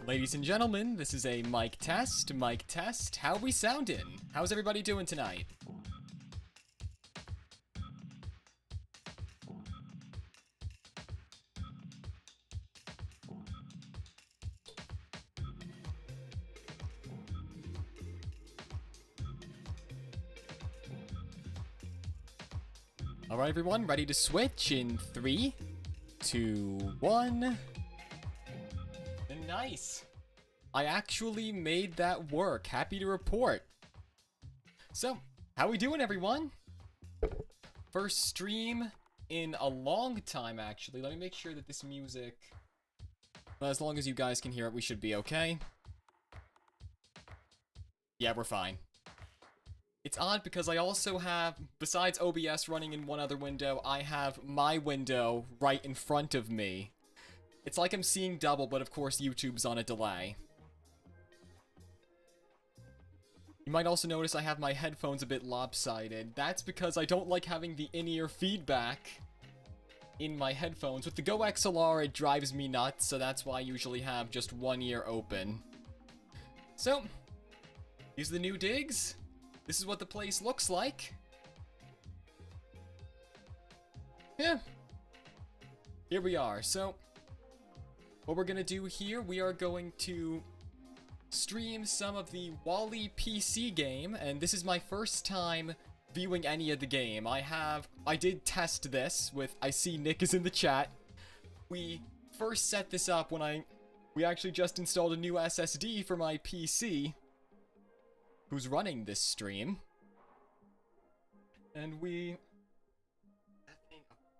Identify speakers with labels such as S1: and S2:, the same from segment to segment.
S1: Ladies and gentlemen, this is a mic test. Mic test. How we sounding? How's everybody doing tonight? Alright everyone, ready to switch in 3, 2, 1. Nice! I actually made that work. Happy to report. So, how we doing everyone? First stream in a long time actually. Let me make sure that this music... Well, as long as you guys can hear it, we should be okay. Yeah, we're fine. It's odd because I also have, besides OBS running in one other window, I have my window right in front of me. It's like I'm seeing double, but of course YouTube's on a delay. You might also notice I have my headphones a bit lopsided. That's because I don't like having the in-ear feedback in my headphones. With the Go XLR, it drives me nuts, so that's why I usually have just one ear open. So, these are the new digs. This is what the place looks like. Yeah. Here we are. So, what we're gonna do here, we are going to stream some of the Wally PC game, and this is my first time viewing any of the game. I did test this with, I see Nick is in the chat. We first set this up when we actually just installed a new SSD for my PC, who's running this stream. And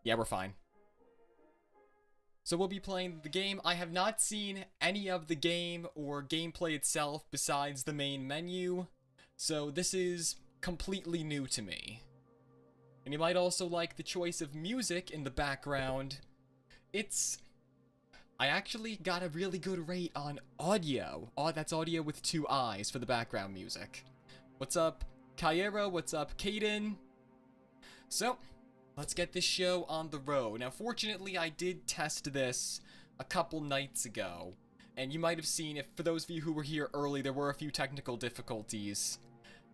S1: yeah, we're fine. So we'll be playing the game. I have not seen any of the game or gameplay itself besides the main menu, so this is completely new to me. And you might also like the choice of music in the background. I actually got a really good rate on audio. Oh, that's audio with 2 eyes for the background music. What's up, Kairo? What's up, Kaden? So, let's get this show on the road. Now, fortunately, I did test this a couple nights ago, and you might have seen, if for those of you who were here early, there were a few technical difficulties.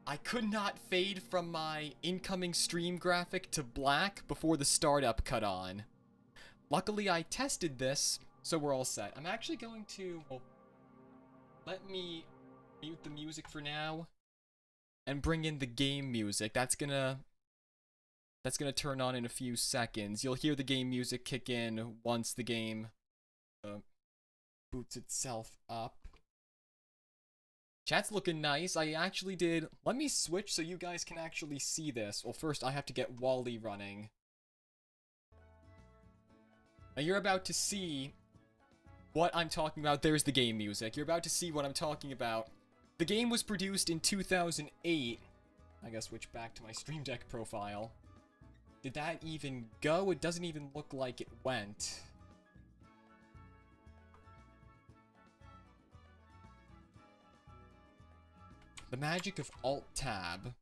S1: I could not fade from my incoming stream graphic to black before the startup cut on. Luckily, I tested this, so we're all set. I'm actually going to... Well, let me mute the music for now and bring in the game music. That's gonna turn on in a few seconds. You'll hear the game music kick in once the game boots itself up. Chat's looking nice. I actually did... Let me switch so you guys can actually see this. Well, first I have to get Wally running. Now you're about to see what I'm talking about. There's the game music. You're about to see what I'm talking about. The game was produced in 2008. I gotta switch back to my Stream Deck profile. Did that even go? It doesn't even look like it went. The magic of Alt-Tab.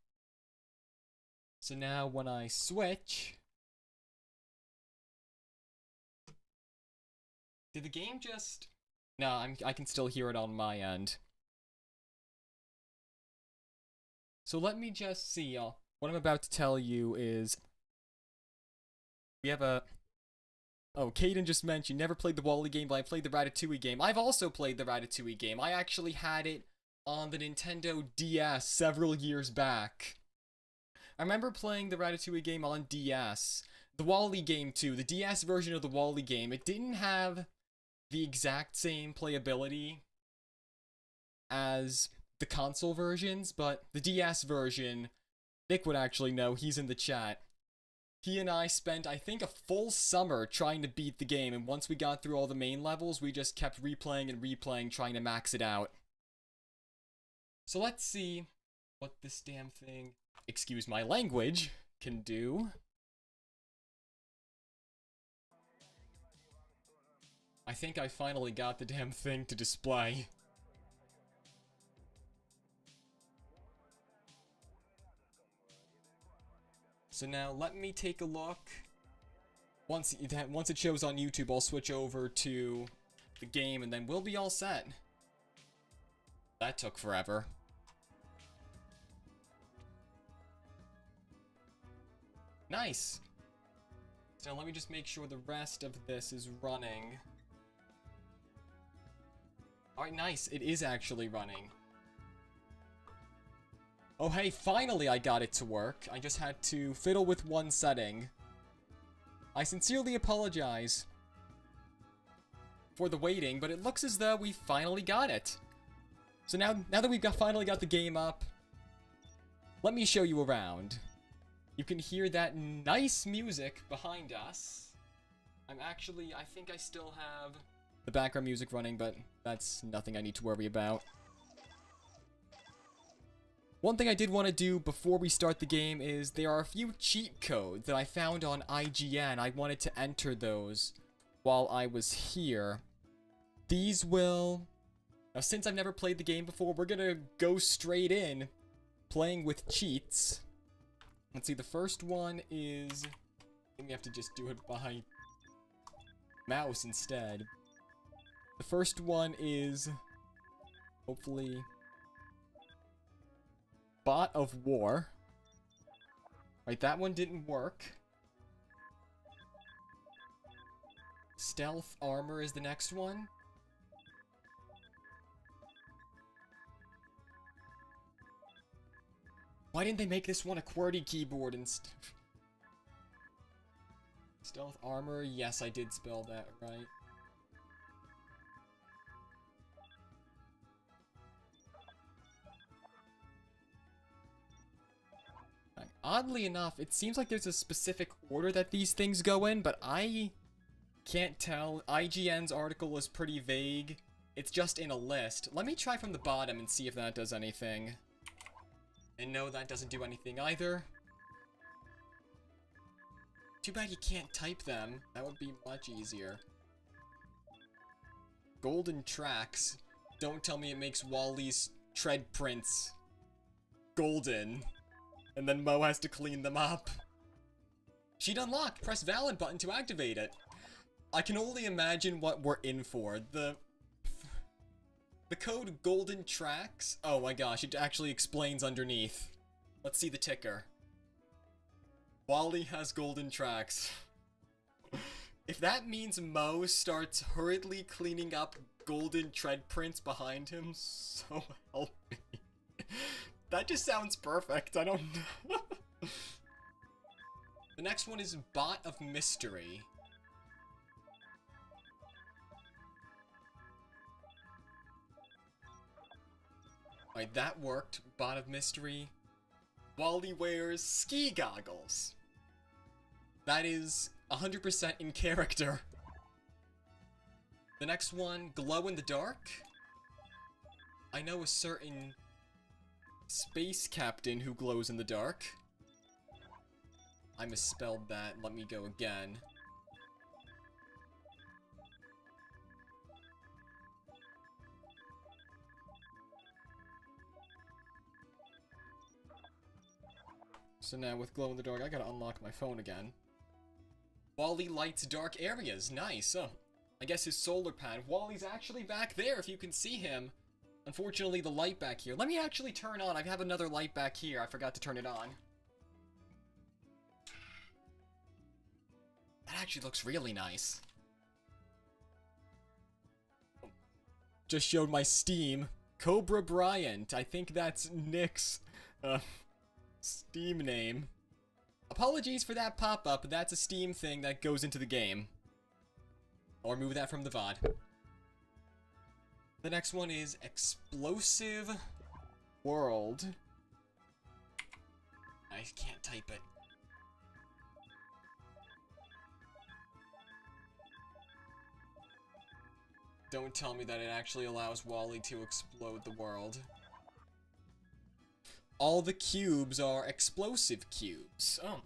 S1: So now when I switch... Did the game just... No, I can still hear it on my end. So let me just see. What I'm about to tell you is... We have a... Oh, Caden just mentioned, never played the Wally game, but I played the Ratatouille game. I've also played the Ratatouille game. I actually had it on the Nintendo DS several years back. I remember playing the Ratatouille game on DS. The Wally game too, the DS version of the Wally game. It didn't have the exact same playability as the console versions, but the DS version, Nick would actually know, he's in the chat. He and I spent, I think, a full summer trying to beat the game, and once we got through all the main levels, we just kept replaying and replaying, trying to max it out. So let's see what this damn thing, excuse my language, can do. I think I finally got the damn thing to display. So now let me take a look. Once it shows on YouTube, I'll switch over to the game and then we'll be all set. That took forever. Nice! So let me just make sure the rest of this is running. Alright, nice. It is actually running. Oh hey, finally I got it to work. I just had to fiddle with one setting. I sincerely apologize for the waiting, but it looks as though we finally got it. So now that we've finally got the game up, let me show you around. You can hear that nice music behind us. I think I still have the background music running, but that's nothing I need to worry about. One thing I did want to do before we start the game is there are a few cheat codes that I found on IGN. I wanted to enter those while I was here. These will... Now, since I've never played the game before, we're gonna go straight in playing with cheats. Let's see, the first one is... I think we have to just do it by mouse instead. The first one is... hopefully... Bot of War. Right, that one didn't work. Stealth Armor is the next one. Why didn't they make this one a QWERTY keyboard and stuff? Stealth Armor, yes, I did spell that right. Oddly enough, it seems like there's a specific order that these things go in, but I can't tell. IGN's article is pretty vague. It's just in a list. Let me try from the bottom and see if that does anything. And no, that doesn't do anything either. Too bad you can't type them. That would be much easier. Golden Tracks. Don't tell me it makes Wally's tread prints golden. And then Mo has to clean them up. Sheet unlocked. Press valid button to activate it. I can only imagine what we're in for. The code Golden Tracks. Oh my gosh, it actually explains underneath. Let's see the ticker. Wally has golden tracks. If that means Mo starts hurriedly cleaning up golden tread prints behind him, so help me. That just sounds perfect. I don't know. The next one is Bot of Mystery. Alright, that worked. Bot of Mystery. Wally wears ski goggles. That is 100% in character. The next one, Glow in the Dark. I know a certain space captain who glows in the dark. I misspelled that. Let me go again. So now with glow in the dark, I gotta unlock my phone again. Wally lights dark areas. Nice. Oh, I guess his solar pad. Wally's actually back there if you can see him. Unfortunately, the light back here. Let me actually turn on. I have another light back here. I forgot to turn it on. That actually looks really nice. Just showed my Steam. Cobra Bryant. I think that's Nick's Steam name. Apologies for that pop-up. That's a Steam thing that goes into the game. I'll remove that from the VOD. The next one is Explosive World. I can't type it. Don't tell me that it actually allows Wally to explode the world. All the cubes are explosive cubes. Oh,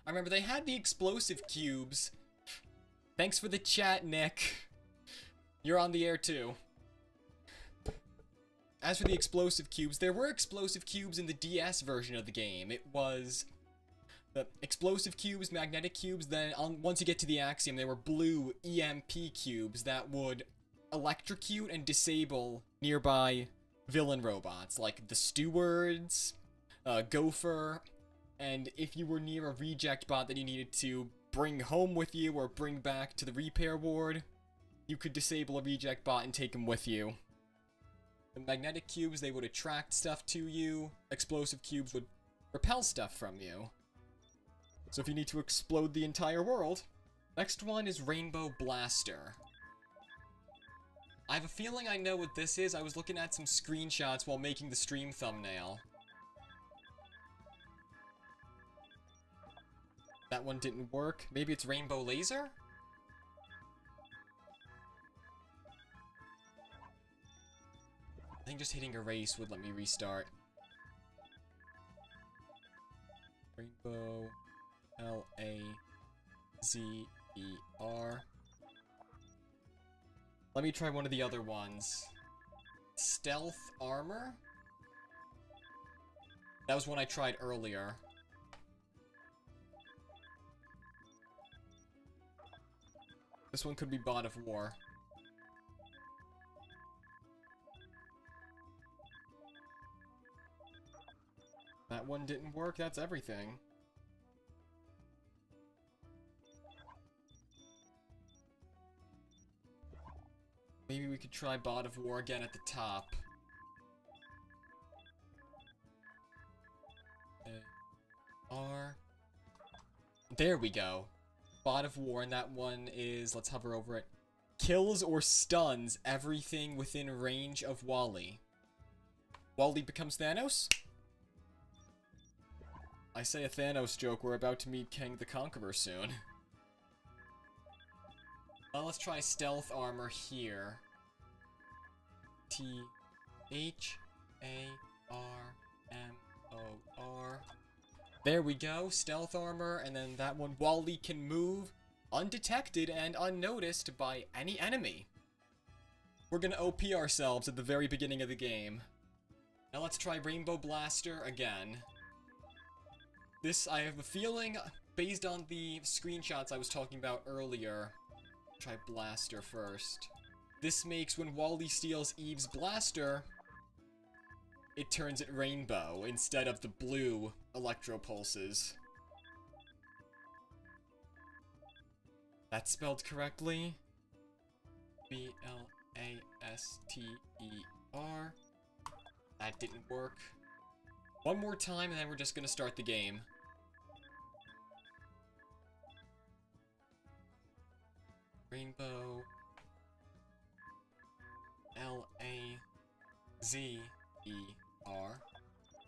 S1: I remember they had the explosive cubes. Thanks for the chat, Nick. You're on the air too. As for the explosive cubes, there were explosive cubes in the DS version of the game. It was the explosive cubes, magnetic cubes, then once you get to the Axiom, there were blue EMP cubes that would electrocute and disable nearby villain robots, like the stewards, Gopher, and if you were near a reject bot that you needed to bring home with you or bring back to the repair ward, you could disable a reject bot and take him with you. The magnetic cubes, they would attract stuff to you. Explosive cubes would repel stuff from you. So if you need to explode the entire world. Next one is Rainbow Blaster. I have a feeling I know what this is. I was looking at some screenshots while making the stream thumbnail. That one didn't work. Maybe it's Rainbow Laser? I think just hitting erase would let me restart. Rainbow Lazer. Let me try one of the other ones. Stealth Armor? That was one I tried earlier. This one could be Bot of War. That one didn't work, that's everything. Maybe we could try Bot of War again at the top. R. There we go. Bot of War, and that one is, let's hover over it. Kills or stuns everything within range of Wally. Wally becomes Thanos? I say a Thanos joke, we're about to meet Kang the Conqueror soon. Well, let's try Stealth Armor here. T-H-A-R-M-O-R. There we go, Stealth Armor, and then that one, Wally can move undetected and unnoticed by any enemy. We're gonna OP ourselves at the very beginning of the game. Now let's try Rainbow Blaster again. This, I have a feeling, based on the screenshots I was talking about earlier. Try Blaster first. This makes when Wally steals Eve's blaster, it turns it rainbow instead of the blue electro pulses. That's spelled correctly. B-L-A-S-T-E-R. That didn't work. One more time and then we're just gonna start the game. Rainbow L-A-Z-E-R.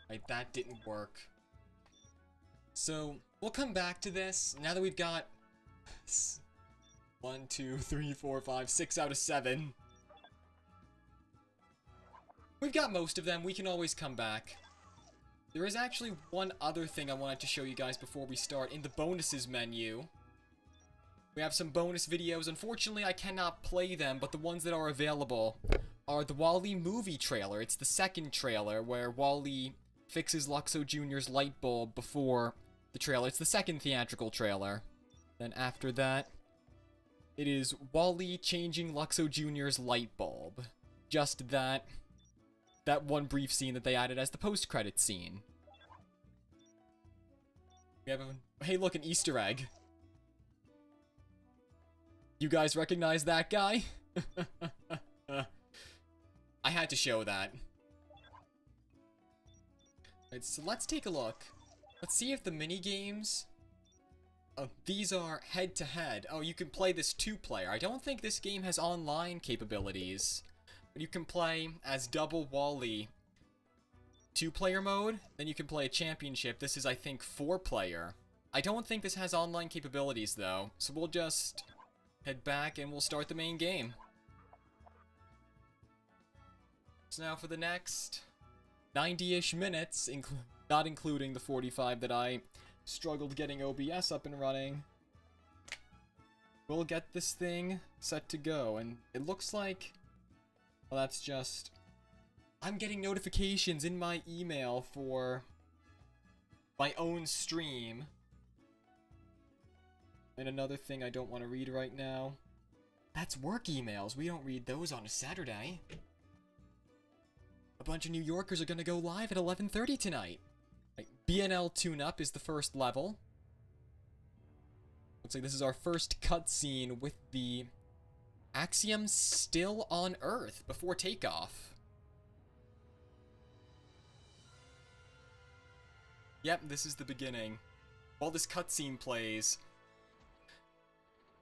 S1: Right, that didn't work. So, we'll come back to this now that we've got 1, 2, 3, 4, 5, 6 out of 7. We've got most of them, we can always come back. There is actually one other thing I wanted to show you guys before we start. In the bonuses menu, we have some bonus videos. Unfortunately, I cannot play them, but the ones that are available are the Wall-E movie trailer. It's the second trailer where Wall-E fixes Luxo Jr.'s light bulb before the trailer. It's the second theatrical trailer. Then after that, it is Wall-E changing Luxo Jr.'s light bulb. Just that one brief scene that they added as the post-credit scene. We have a, hey look, an Easter egg. You guys recognize that guy? I had to show that. Right, so let's take a look. Let's see if the mini-games... Oh, these are head-to-head. Oh, you can play this two-player. I don't think this game has online capabilities. But you can play as double Wall-E. Two-player mode, then you can play a championship. This is, I think, four-player. I don't think this has online capabilities, though. So we'll just head back and we'll start the main game. So now for the next 90-ish minutes, not including the 45 that I struggled getting OBS up and running, we'll get this thing set to go. And it looks like... well, that's just... I'm getting notifications in my email for my own stream. And another thing I don't want to read right now. That's work emails. We don't read those on a Saturday. a bunch of New Yorkers are gonna go live at 11:30 tonight. Right. BNL Tune-Up is the first level. Looks like this is our first cutscene with the Axiom still on Earth before takeoff. Yep, this is the beginning. While this cutscene plays,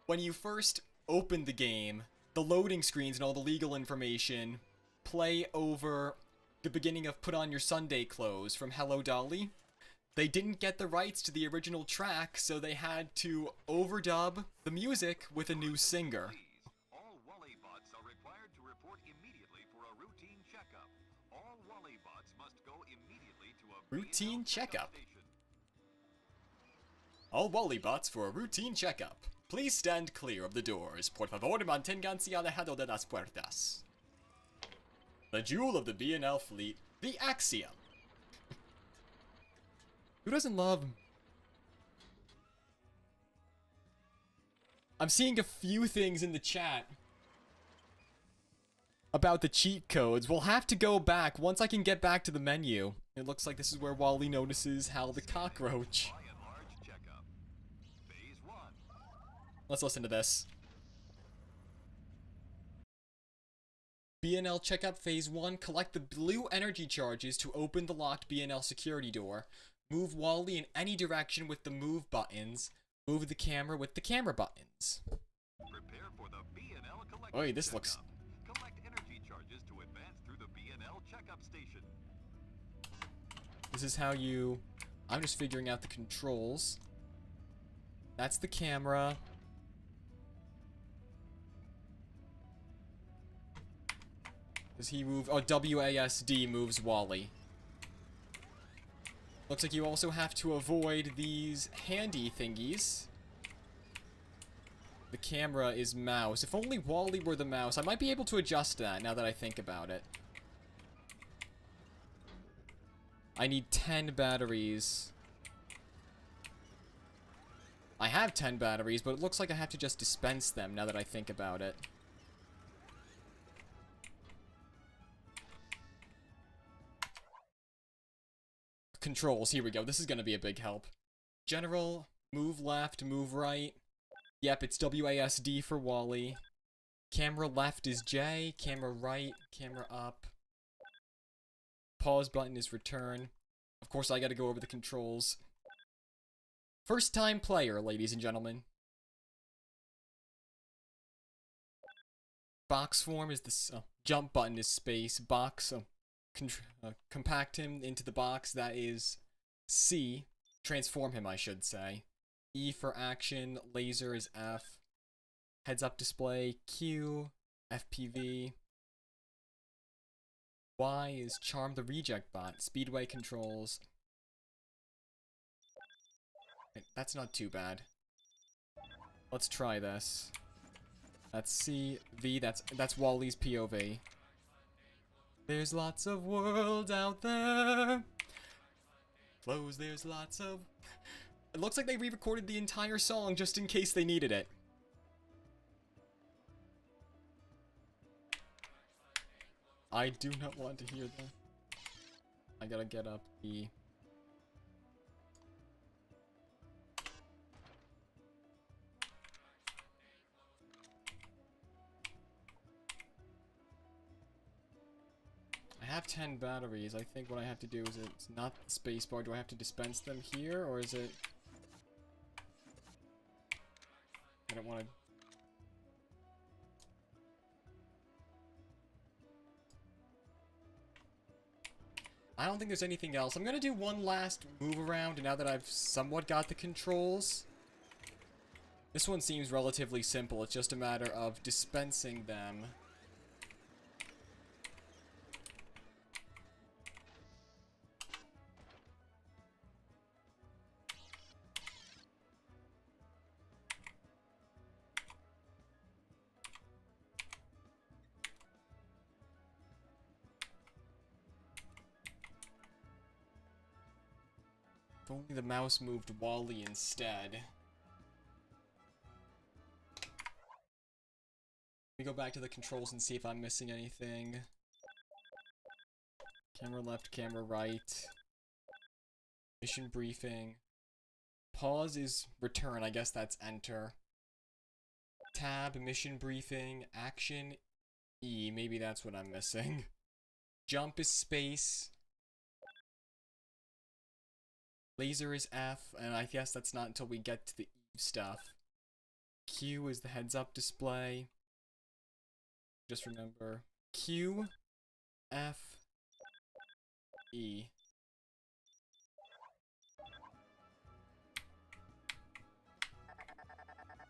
S1: when you first open the game, the loading screens and all the legal information play over the beginning of Put On Your Sunday Clothes from Hello Dolly. They didn't get the rights to the original track, so they had to overdub the music with a new singer.
S2: All Wally bots are required to report immediately for a routine checkup. All Wally bots must go immediately to a
S1: Routine checkup.
S2: station.
S1: All Wally bots for a routine checkup. Please stand clear of the doors. Por favor, manténganse alejado de las puertas. The jewel of the BNL fleet, the Axiom. Who doesn't love... I'm seeing a few things in the chat about the cheat codes. We'll have to go back once I can get back to the menu. It looks like this is where Wally notices Hal the cockroach.
S2: By and large checkup. Phase 1.
S1: Let's listen to this. BNL checkup phase 1. Collect the blue energy charges to open the locked BNL security door. Move Wally in any direction with the move buttons. Move the camera with the camera buttons.
S2: Prepare for the BNL collection.
S1: Oh, this looks...
S2: Collect energy charges to advance through the BNL checkup station.
S1: This is how you... I'm just figuring out the controls. That's the camera. Does he move... Oh, WASD moves Wally. Looks like you also have to avoid these handy thingies. The camera is mouse. If only Wally were the mouse. I might be able to adjust that now that I think about it. I need 10 batteries. I have 10 batteries, but it looks like I have to just dispense them now that I think about it. Controls, here we go. This is gonna be a big help. General, move left, move right. Yep, it's WASD for Wally. Camera left is J, camera right, camera up. Pause button is return. Of course, I gotta go over the controls. First time player, ladies and gentlemen. Box form is this, jump button is space, box, compact him into the box, that is C. Transform him, I should say. E for action, laser is F. Heads up display, Q. FPV. Y is charm the reject bot. Speedway controls. That's not too bad. Let's try this. That's C. V, that's Wally's POV. There's lots of world out there. Flows, there's lots of... It looks like they re-recorded the entire song just in case they needed it. I do not want to hear that. I gotta get up the... I have 10 batteries. I think what I have to do is it's not the spacebar. Do I have to dispense them here, or is it... I don't want to... I don't think there's anything else. I'm gonna do one last move around now that I've somewhat got the controls. This one seems relatively simple. It's just a matter of dispensing them. If only the mouse moved Wally instead. Let me go back to the controls and see if I'm missing anything. Camera left, camera right. Mission briefing. Pause is return, I guess that's enter. Tab, mission briefing, action, E, maybe that's what I'm missing. Jump is space. Laser is F, and I guess that's not until we get to the E stuff. Q is the heads-up display. Just remember, Q, F, E.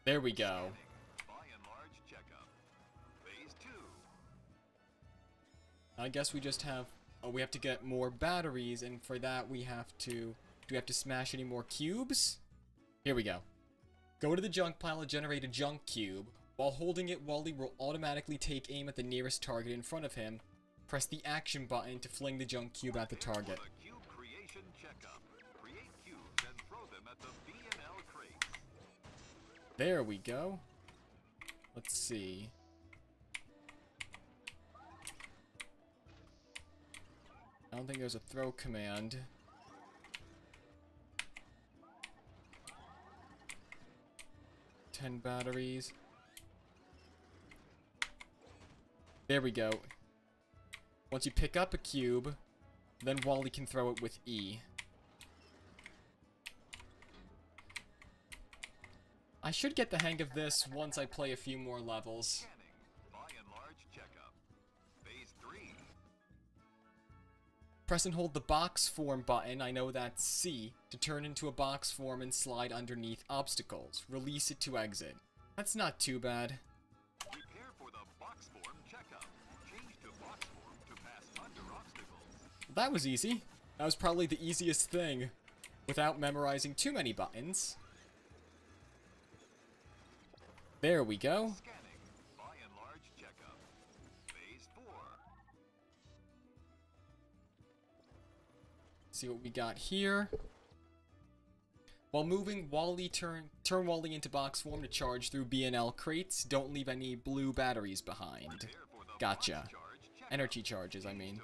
S1: There we go. I guess we just have, oh, we have to get more batteries, and for that we have to, do we have to smash any more cubes? Here we go. Go to the junk pile and generate a junk cube. While holding it, Wally will automatically take aim at the nearest target in front of him. Press the action button to fling the junk cube at the target. There we go. Let's see. I don't think there's a throw command. Ten batteries. There we go. Once you pick up a cube, then Wally can throw it with E. I should get the hang of this once I play a few more levels. Press and hold the box form button, I know that's C, to turn into a box form and slide underneath obstacles. Release it to exit. That's not too bad.
S2: Prepare for the box form checkup. Change to box form to pass under obstacles.
S1: That was easy. That was probably the easiest thing, without memorizing too many buttons. There we go.
S2: Scanning. By and large checkup. Phase 4.
S1: See what we got here. While moving, turn Wally into box form to charge through BNL crates. Don't leave any blue batteries behind. Gotcha. Energy charges, I mean.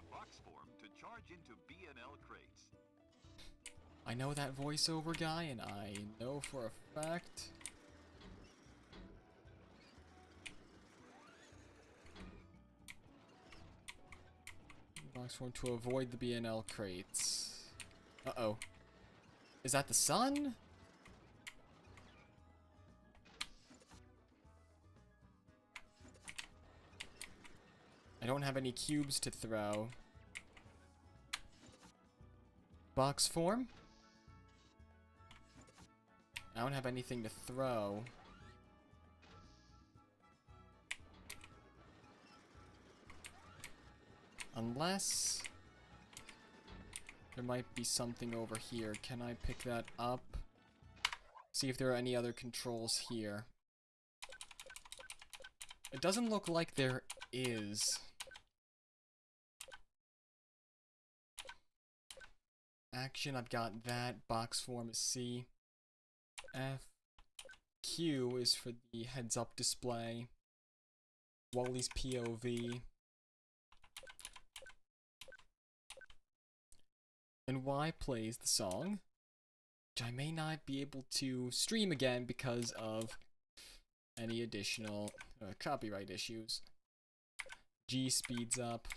S1: I know that voiceover guy, and I know for a fact. Box form to avoid the BNL crates. Uh-oh. Is that the sun? I don't have any cubes to throw. Box form? I don't have anything to throw. Unless there might be something over here. Can I pick that up? See if there are any other controls here. It doesn't look like there is. Action, I've got that. Box form is C. F. Q is for the heads-up display. Wally's POV. And Y plays the song, which I may not be able to stream again because of any additional copyright issues. G speeds up.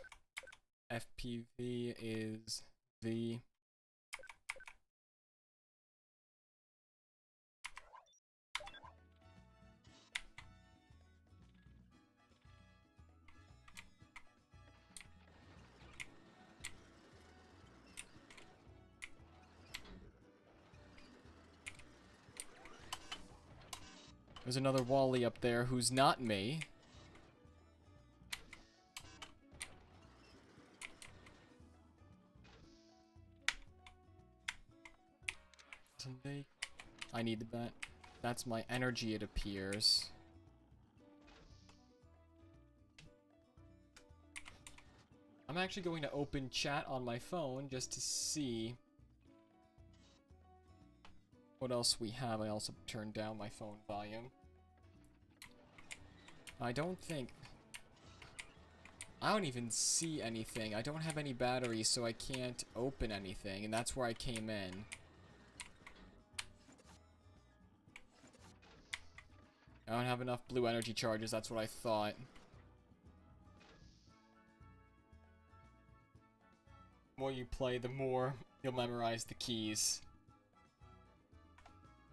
S1: FPV is V. There's another Wally up there who's not me. I needed that. That's my energy, it appears. I'm actually going to open chat on my phone just to see what else we have. I also turned down my phone volume. I don't think... I don't even see anything. I don't have any batteries, so I can't open anything, and that's where I came in. I don't have enough blue energy charges, that's what I thought. The more you play, the more you'll memorize the keys.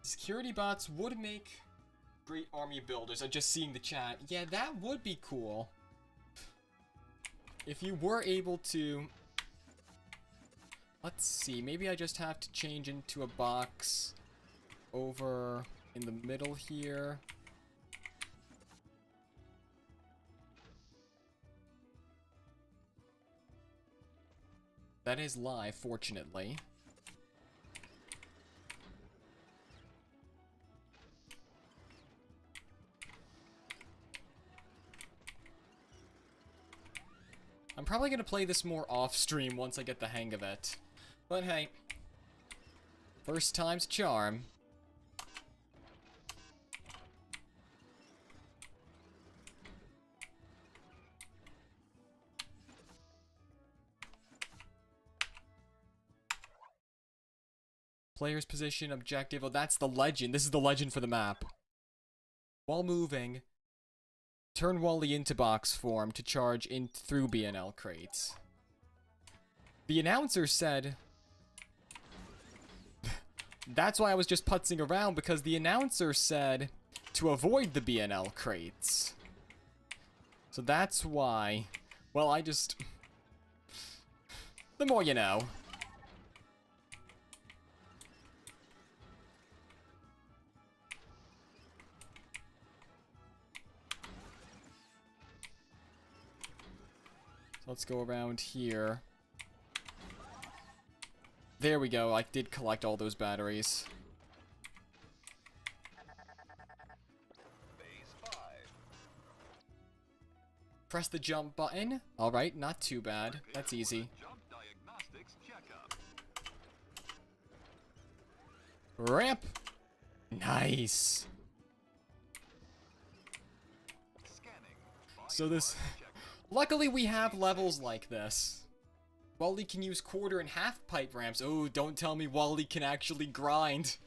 S1: Security bots would make great army builders. I'm just seeing the chat. Yeah, that would be cool. If you were able to... Let's see, maybe I just have to change into a box over in the middle here. That is live, fortunately. I'm probably going to play this more off-stream once I get the hang of it. But hey, first time's a charm. Player's position, objective. Oh, that's the legend. This is the legend for the map. While moving, turn Wally into box form to charge in through BNL crates. The announcer said... That's why I was just putzing around, because the announcer said to avoid the BNL crates. So that's why... Well, I just... The more you know. Let's go around here. There we go. I did collect all those batteries.
S2: Phase 5.
S1: Press the jump button. Alright, not too bad. That's easy.
S2: Jump diagnostics checkup.
S1: Ramp! Nice!
S2: Scanning.
S1: So this... Luckily we have levels like this. Wally can use quarter and half pipe ramps. Oh, don't tell me Wally can actually grind.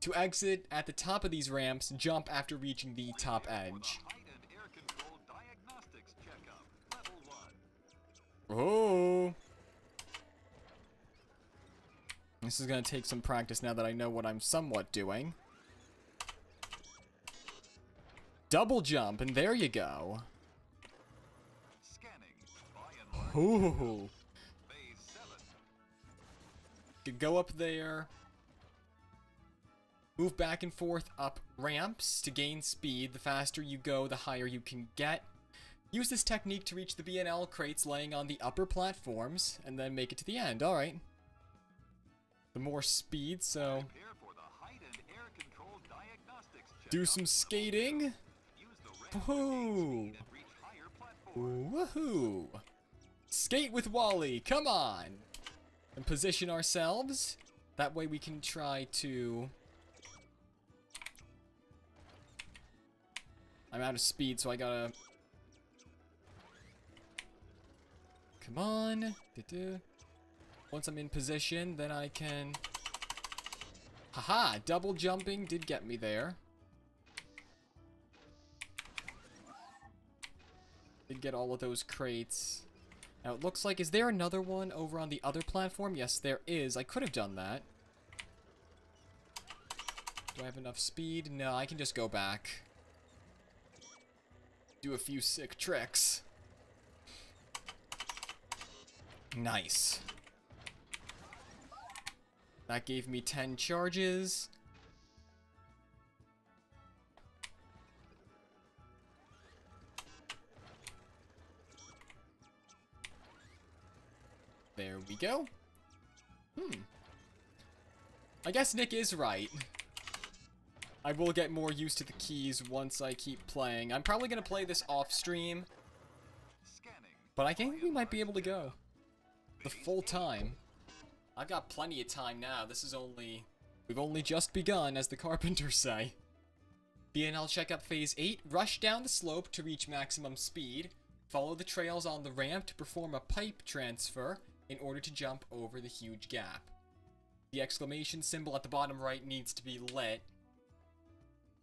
S1: To exit at the top of these ramps, jump after reaching the top edge.
S2: Height and air control diagnostics checkup. Level 1.
S1: Oh! This is gonna take some practice now that I know what I'm somewhat doing. Double jump, and there you go. Ooh.
S2: Phase 7.
S1: Could go up there. Move back and forth up ramps to gain speed. The faster you go, the higher you can get. Use this technique to reach the BNL crates laying on the upper platforms, and then make it to the end. Alright. The more speed, so...
S2: Prepare for the height and air control diagnostics checkup.
S1: Do some skating.
S2: Use the ramp to
S1: Woohoo!
S2: gain speed and reach higher platforms.
S1: Woohoo! Skate with Wally, come on! And position ourselves. That way we can try to... I'm out of speed, so I gotta... Come on. Once I'm in position, then I can... Haha! Double jumping did get me there. Did get all of those crates. Now it looks like, is there another one over on the other platform? Yes, there is. I could have done that. Do I have enough speed? No, I can just go back. Do a few sick tricks. Nice. That gave me 10 charges. There we go. I guess Nick is right. I will get more used to the keys once I keep playing. I'm probably going to play this off stream. But I think we might be able to go the full time. I've got plenty of time now. This is only... We've only just begun, as the carpenters say. BNL checkup phase 8. Rush down the slope to reach maximum speed. Follow the trails on the ramp to perform a pipe transfer in order to jump over the huge gap. The exclamation symbol at the bottom right needs to be lit.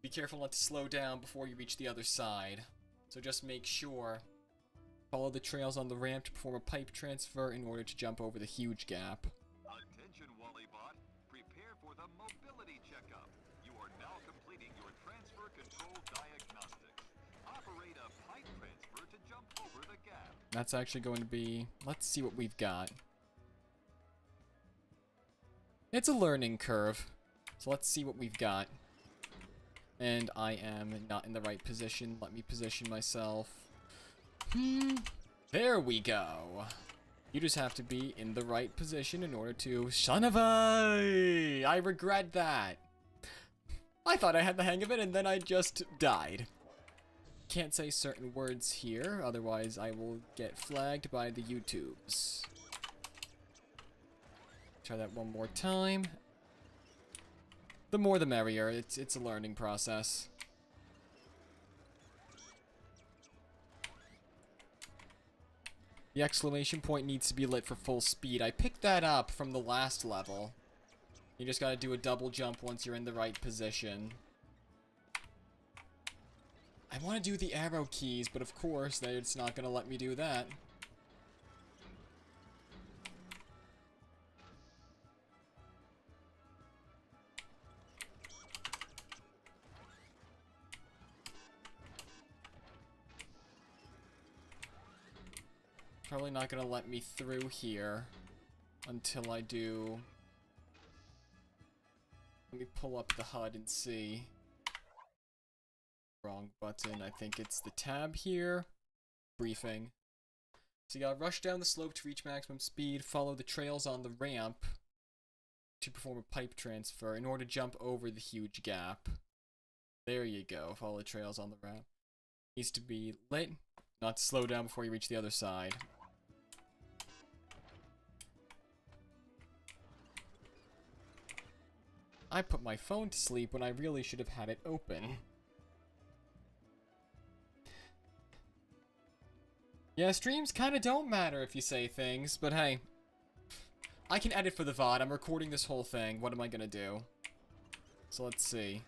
S1: Be careful not to slow down before you reach the other side. So just make sure. Follow the trails on the ramp to perform a pipe transfer in order to jump over the huge gap.
S2: Attention, Wallybot. Prepare for the mobility checkup. You are now completing your transfer control diagnostics. Operate a pipe transfer to jump over the gap.
S1: That's actually going to be... Let's see what we've got. It's a learning curve. So let's see what we've got. And I am not in the right position. Let me position myself. There we go. You just have to be in the right position in order to... Son of a... I regret that. I thought I had the hang of it and then I just died. Can't say certain words here, otherwise I will get flagged by the YouTubes. Try that one more time. The more the merrier. It's a learning process. The exclamation point needs to be lit for full speed. I picked that up from the last level. You just gotta do a double jump once you're in the right position. I want to do the arrow keys, but of course, it's not gonna let me do that. Probably not gonna let me through here until I do... Let me pull up the HUD and see. Wrong button. I think it's the tab here. Briefing. So you gotta rush down the slope to reach maximum speed, follow the trails on the ramp to perform a pipe transfer in order to jump over the huge gap. There you go. Follow the trails on the ramp. Needs to be lit, not to slow down before you reach the other side. I put my phone to sleep when I really should have had it open. Yeah, streams kinda don't matter if you say things, but hey. I can edit for the VOD. I'm recording this whole thing. What am I gonna do? So let's see.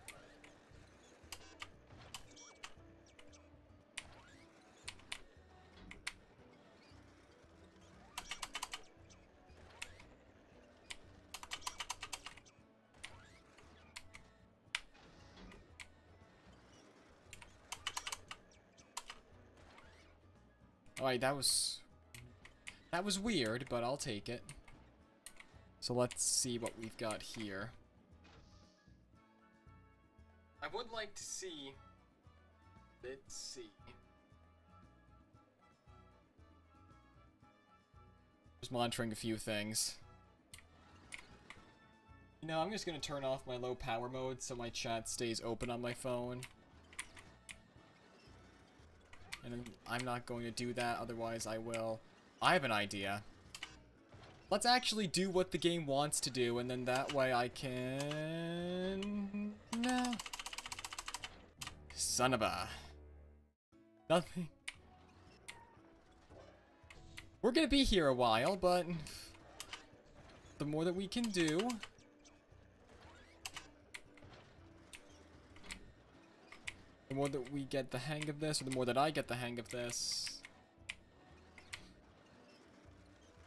S1: Alright, that was weird, but I'll take it. So let's see what we've got here. I would like to see... Let's see. Just monitoring a few things. You know, I'm just gonna turn off my low power mode so my chat stays open on my phone. And I'm not going to do that, otherwise I will. I have an idea. Let's actually do what the game wants to do, and then that way I can... No. Son of a... Nothing. We're gonna be here a while, but... The more that we can do... The more that we get the hang of this, or the more that I get the hang of this.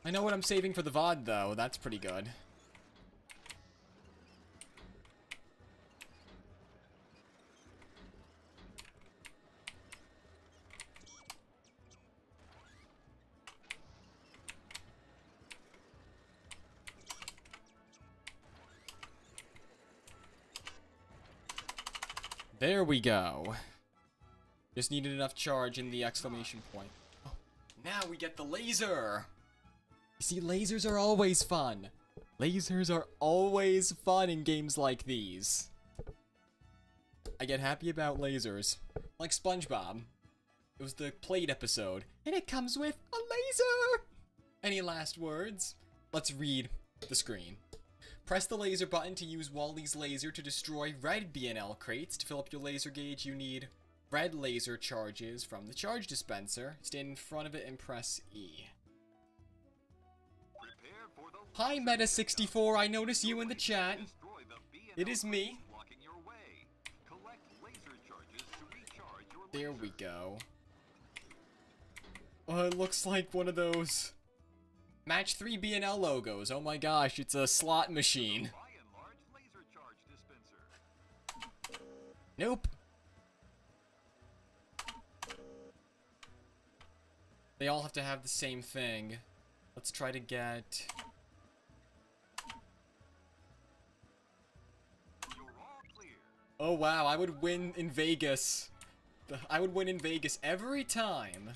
S1: I know what I'm saving for the VOD, though. That's pretty good. There we go. Just needed enough charge in the exclamation point. Oh, now we get the laser! You see, lasers are always fun. Lasers are always fun in games like these. I get happy about lasers. Like SpongeBob. It was the plate episode, and it comes with a laser! Any last words? Let's read the screen. Press the laser button to use Wally's laser to destroy red BNL crates. To fill up your laser gauge, you need red laser charges from the charge dispenser. Stand in front of it and press E.
S2: Prepare for the
S1: Hi, Meta64, I notice you in the chat.
S2: destroy the BNL
S1: It is me.
S2: blocking your way. Collect laser charges to recharge your
S1: There
S2: laser.
S1: we go. Oh, it looks like one of those Match 3 BNL logos. Oh my gosh, it's a slot machine.
S2: By and large laser charge dispenser.
S1: Nope. They all have to have the same thing. Let's try to get...
S2: You're all clear.
S1: Oh wow, I would win in Vegas. I would win in Vegas every time.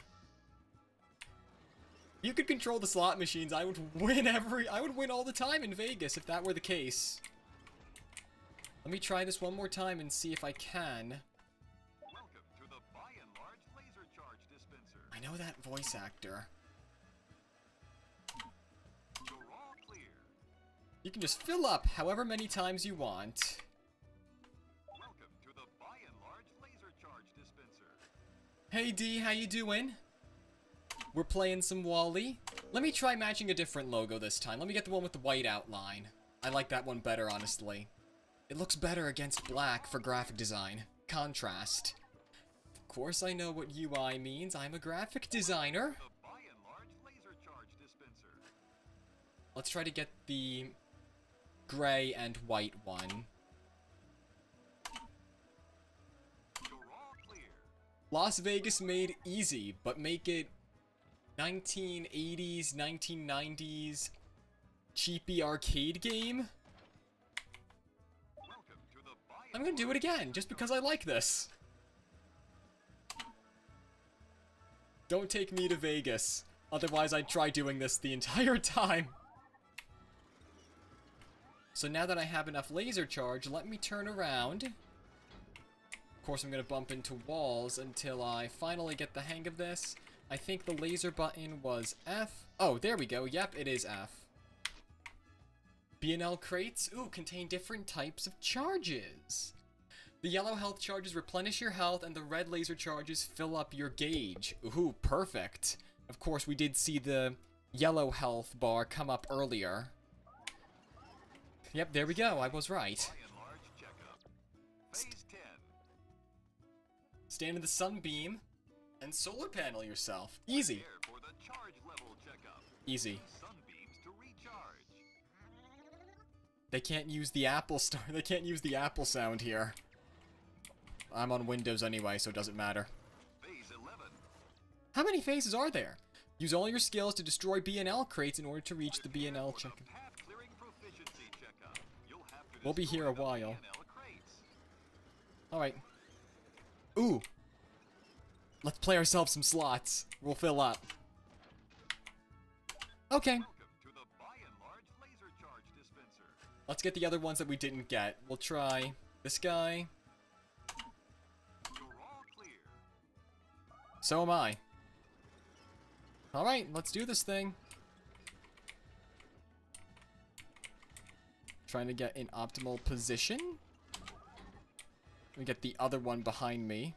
S1: You could control the slot machines, I would win all the time in Vegas if that were the case. Let me try this one more time and see if I can.
S2: Welcome to the by and large laser charge dispenser.
S1: I know that voice actor.
S2: You're all clear.
S1: You can just fill up however many times you want.
S2: Welcome to the by and large laser charge dispenser.
S1: Hey D, how you doing? We're playing some Wall-E. Let me try matching a different logo this time. Let me get the one with the white outline. I like that one better, honestly. It looks better against black for graphic design. Contrast. Of course I know what UI means. I'm a graphic designer.
S2: The by and large laser charge dispenser.
S1: Let's try to get the gray and white one.
S2: You're all clear.
S1: Las Vegas made easy, but make it 1980s, 1990s cheapy arcade game.
S2: Welcome to the by and
S1: I'm gonna do it again, just because I like this. Don't take me to Vegas. Otherwise, I'd try doing this the entire time. So now that I have enough laser charge, let me turn around. Of course, I'm gonna bump into walls until I finally get the hang of this. I think the laser button was F. Oh, there we go. Yep, it is F. BNL crates, ooh, contain different types of charges. The yellow health charges replenish your health, and the red laser charges fill up your gauge. Ooh, perfect. Of course, we did see the yellow health bar come up earlier. Yep, there we go. I was right.
S2: by and large checkup. Phase 10.
S1: Stand in the sunbeam and solar panel yourself. Easy.
S2: Prepare for the charge level checkup.
S1: Easy.
S2: Use sunbeams to recharge.
S1: They can't use the Apple star. They can't use the Apple sound here. I'm on Windows anyway, so it doesn't matter.
S2: Phase 11.
S1: How many phases are there? Use all your skills to destroy BNL crates in order to reach the BNL
S2: For
S1: checkup.
S2: the path clearing proficiency checkup. You'll have to
S1: We'll be here a
S2: destroy the
S1: while.
S2: BNL crates.
S1: Alright. Ooh. Let's play ourselves some slots. We'll fill up. Okay.
S2: Welcome to the by and large laser charge dispenser.
S1: Let's get the other ones that we didn't get. We'll try this guy.
S2: You're all clear.
S1: So am I. Alright, let's do this thing. Trying to get in optimal position. Let me get the other one behind me.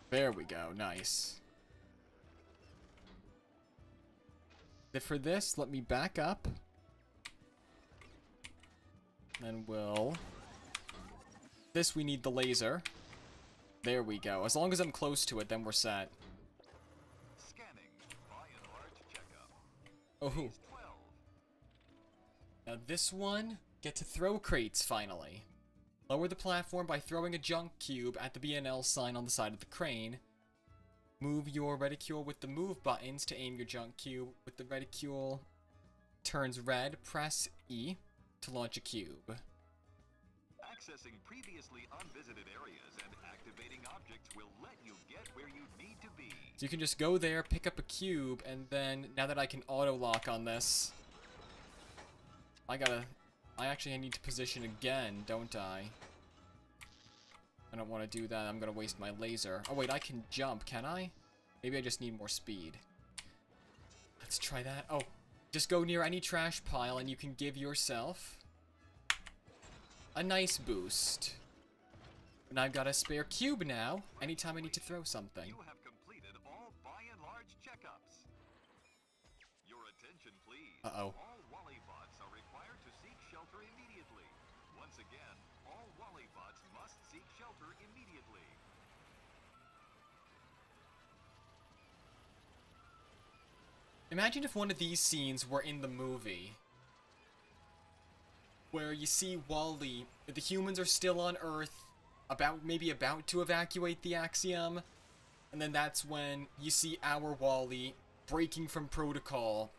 S1: There we go, nice. For this, let me back up. Then we'll... This, we need the laser. There we go. As long as I'm close to it, then we're set.
S2: Scanning. By and large checkup.
S1: Oh,
S2: Phase 12.
S1: now this one, get to throw crates, finally. Lower the platform by throwing a junk cube at the BNL sign on the side of the crane. Move your reticule with the move buttons to aim your junk cube. With the reticule turns red, press E to launch a cube.
S2: Accessing previously unvisited areas and activating objects will let you get where you need to be.
S1: So you can just go there, pick up a cube, and then, now that I can auto-lock on this, I actually need to position again, don't I? I don't want to do that, I'm gonna waste my laser. Oh wait, I can jump, can I? Maybe I just need more speed. Let's try that. Oh, just go near any trash pile and you can give yourself a nice boost. And I've got a spare cube now, anytime I need to throw something.
S2: You have completed all by and large checkups. Your attention, please.
S1: Uh-oh.
S2: All Wallybots are required to seek shelter immediately. Once again, all Wallybots must seek shelter immediately.
S1: Imagine if one of these scenes were in the movie. Where you see Wally, the humans are still on Earth, maybe about to evacuate the Axiom, and then that's when you see our Wally breaking from protocol,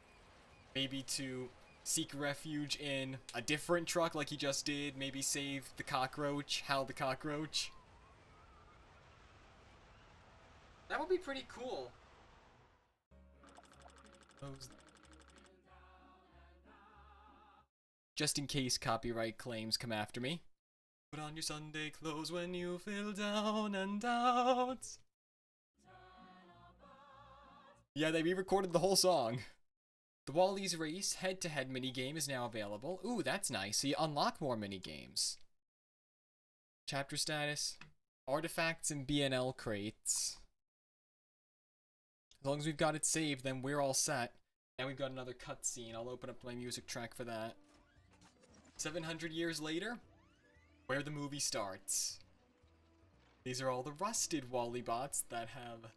S1: maybe to seek refuge in a different truck like he just did, maybe save the cockroach, Hal the cockroach. That would be pretty cool. Just in case copyright claims come after me. Put on your Sunday clothes when you feel down and out. Yeah, they re-recorded the whole song. The Wally's Race head-to-head minigame is now available. Ooh, that's nice. So you unlock more minigames. Chapter status. Artifacts and BNL crates. As long as we've got it saved, then we're all set. And we've got another cutscene. I'll open up my music track for that. 700 years later, where the movie starts. These are all the rusted Wallybots that have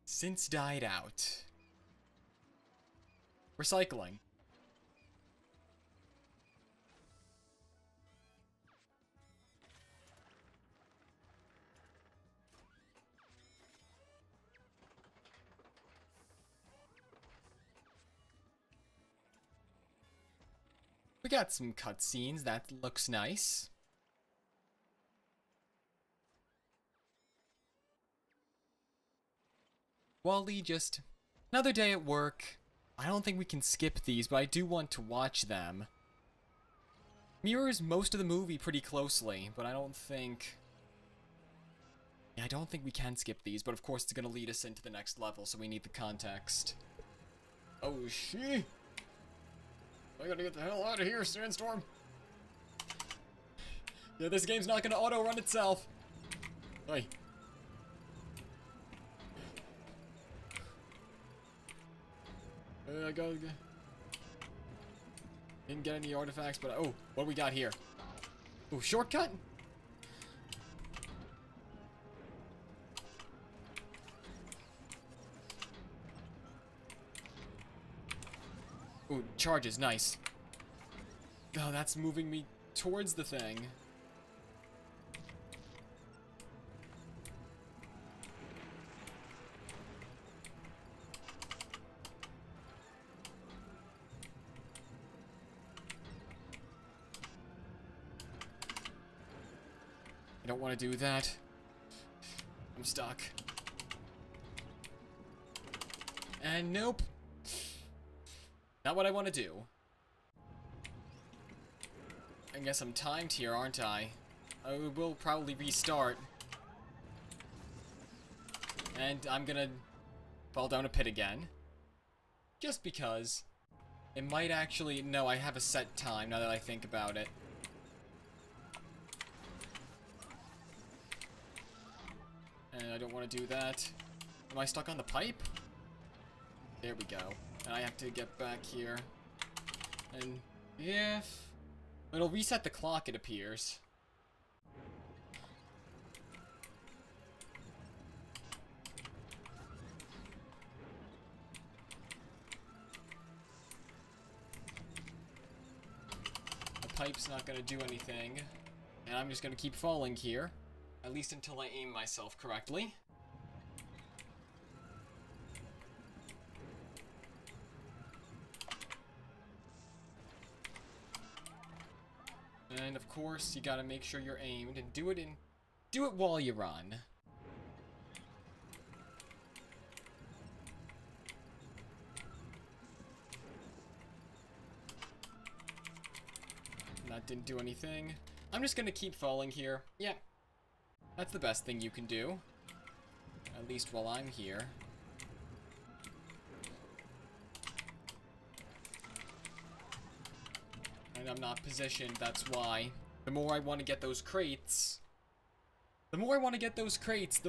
S1: since died out. Recycling. We got some cutscenes, that looks nice. Wally, just another day at work. I don't think we can skip these, but I do want to watch them. Mirrors most of the movie pretty closely, but I don't think... Yeah, I don't think we can skip these, but of course it's gonna lead us into the next level, so we need the context. Oh, shit! I gotta get the hell out of here, Sandstorm! Yeah, this game's not gonna auto-run itself! Hey. I gotta go. Didn't get any artifacts, but oh, what do we got here? Oh, shortcut? Ooh, charges, nice. Oh, that's moving me towards the thing. I don't want to do that. I'm stuck. And nope. Not what I want to do. I guess I'm timed here, aren't I? I will probably restart. And I'm gonna fall down a pit again. Just because. It might actually... No, I have a set time now that I think about it. And I don't want to do that. Am I stuck on the pipe? There we go. And I have to get back here. And if... It'll reset the clock, it appears. The pipe's not gonna do anything. And I'm just gonna keep falling here. At least until I aim myself correctly. And of course, you gotta make sure you're aimed and do it while you run. That didn't do anything. I'm just gonna keep falling here. Yeah. That's the best thing you can do. At least while I'm here. and I'm not positioned, that's why. The more I want to get those crates... The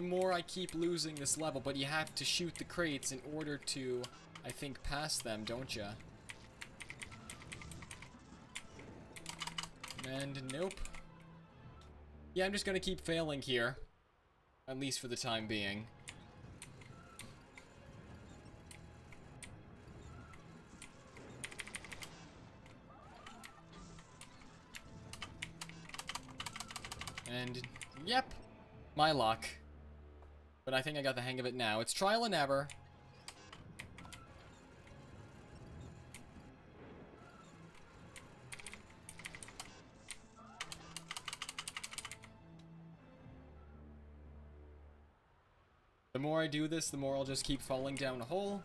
S1: more I keep losing this level, but you have to shoot the crates in order to, I think, pass them, don't ya? And nope. Yeah, I'm just gonna keep failing here. At least for the time being. And, yep, my luck. But I think I got the hang of it now. It's trial and error. The more I do this, the more I'll just keep falling down a hole.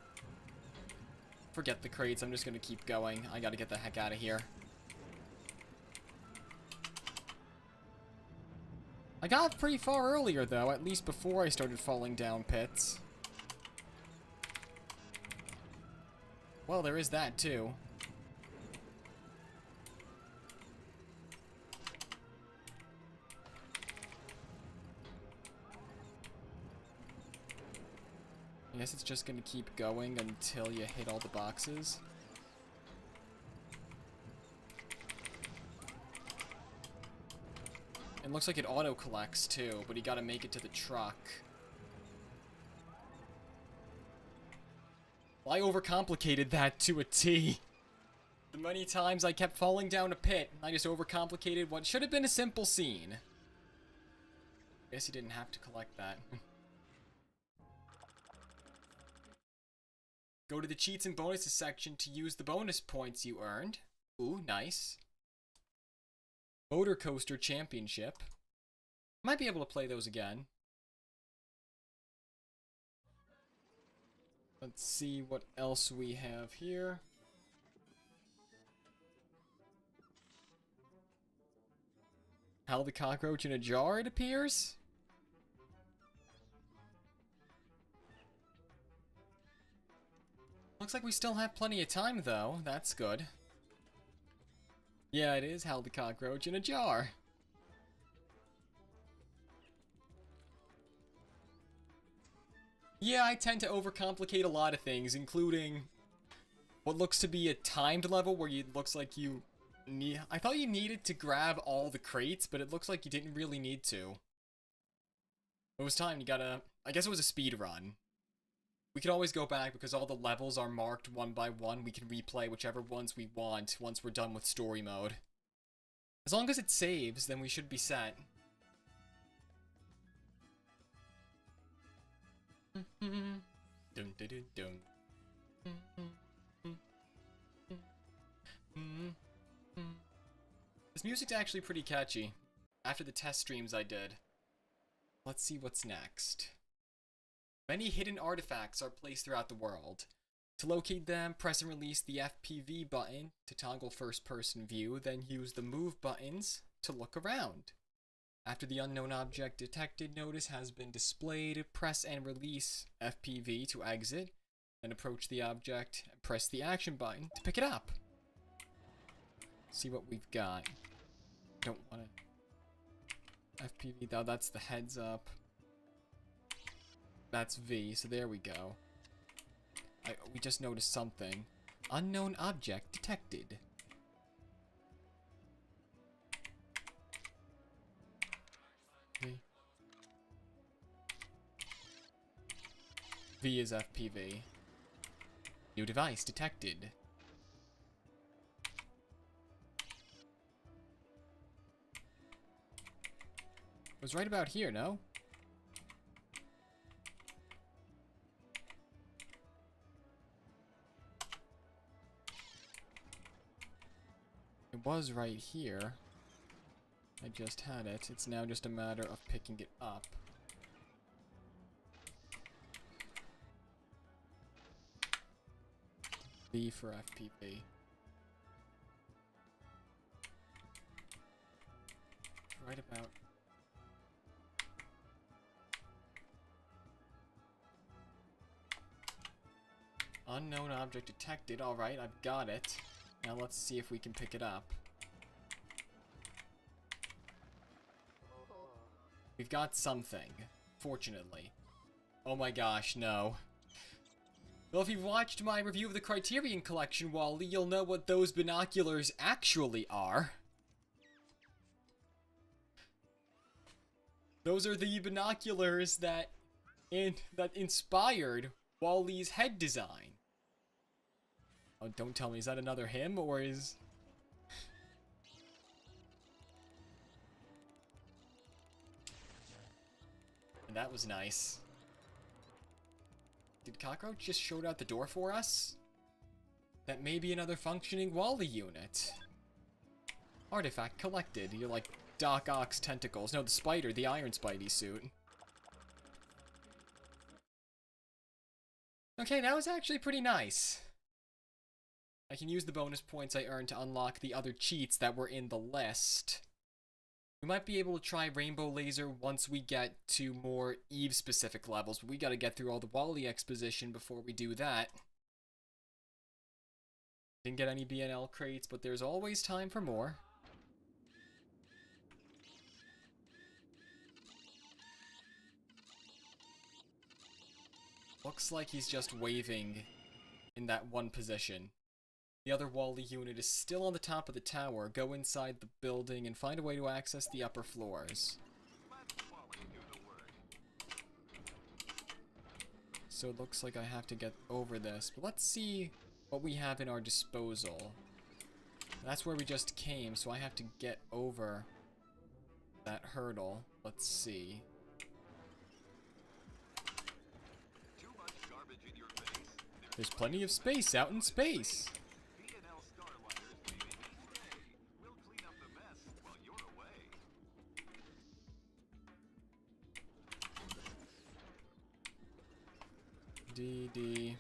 S1: Forget the crates, I'm just gonna keep going. I gotta get the heck out of here. I got pretty far earlier, though, at least before I started falling down pits. Well, there is that, too. I guess it's just gonna keep going until you hit all the boxes. It looks like it auto-collects, too, but you gotta make it to the truck. Well, I overcomplicated that to a T. The many times I kept falling down a pit, I just overcomplicated what should have been a simple scene. Guess you didn't have to collect that. Go to the cheats and bonuses section to use the bonus points you earned. Ooh, nice. Motor Coaster Championship. Might be able to play those again. Let's see what else we have here. How the cockroach in a jar, it appears? Looks like we still have plenty of time, though. That's good. Yeah, it is Hal the Cockroach in a jar. Yeah, I tend to overcomplicate a lot of things, including what looks to be a timed level where it looks like you need... I thought you needed to grab all the crates, but it looks like you didn't really need to. It was time, you gotta... I guess it was a speed run. We can always go back because all the levels are marked one by one. We can replay whichever ones we want once we're done with story mode. As long as it saves, then we should be set. Dun, dun, dun, dun. This music's actually pretty catchy. After the test streams I did. Let's see what's next. Many hidden artifacts are placed throughout the world. To locate them, press and release the FPV button to toggle first-person view, then use the move buttons to look around. After the unknown object detected notice has been displayed, press and release FPV to exit, then approach the object and press the action button to pick it up. See what we've got. Don't want to... FPV, though, that's the heads up. That's V, so there we go. We just noticed something. Unknown object detected. V. V is FPV. New device detected. It was right about here, no? It was right here. I just had it. It's now just a matter of picking it up. B for FPV. Right about... Unknown object detected. Alright, I've got it. Now let's see if we can pick it up. We've got something. Fortunately. Oh my gosh, no. Well, if you've watched my review of the Criterion Collection, Wally, you'll know what those binoculars actually are. Those are the binoculars that inspired Wally's head design. Oh, don't tell me, is that another him, or is... And that was nice. Did Cockroach just show out the door for us? That may be another functioning Wally unit. Artifact collected. You're like Doc Ock's tentacles. No, the spider, the Iron Spidey suit. Okay, that was actually pretty nice. I can use the bonus points I earned to unlock the other cheats that were in the list. We might be able to try Rainbow Laser once we get to more Eve-specific levels, but we gotta get through all the Wally exposition before we do that. Didn't get any BNL crates, but there's always time for more. Looks like he's just waving in that one position. The other Wally unit is still on the top of the tower. Go inside the building and find a way to access the upper floors. So it looks like I have to get over this, but let's see what we have in our disposal. That's where we just came, so I have to get over that hurdle. Let's see. There's plenty of space out in space. DD.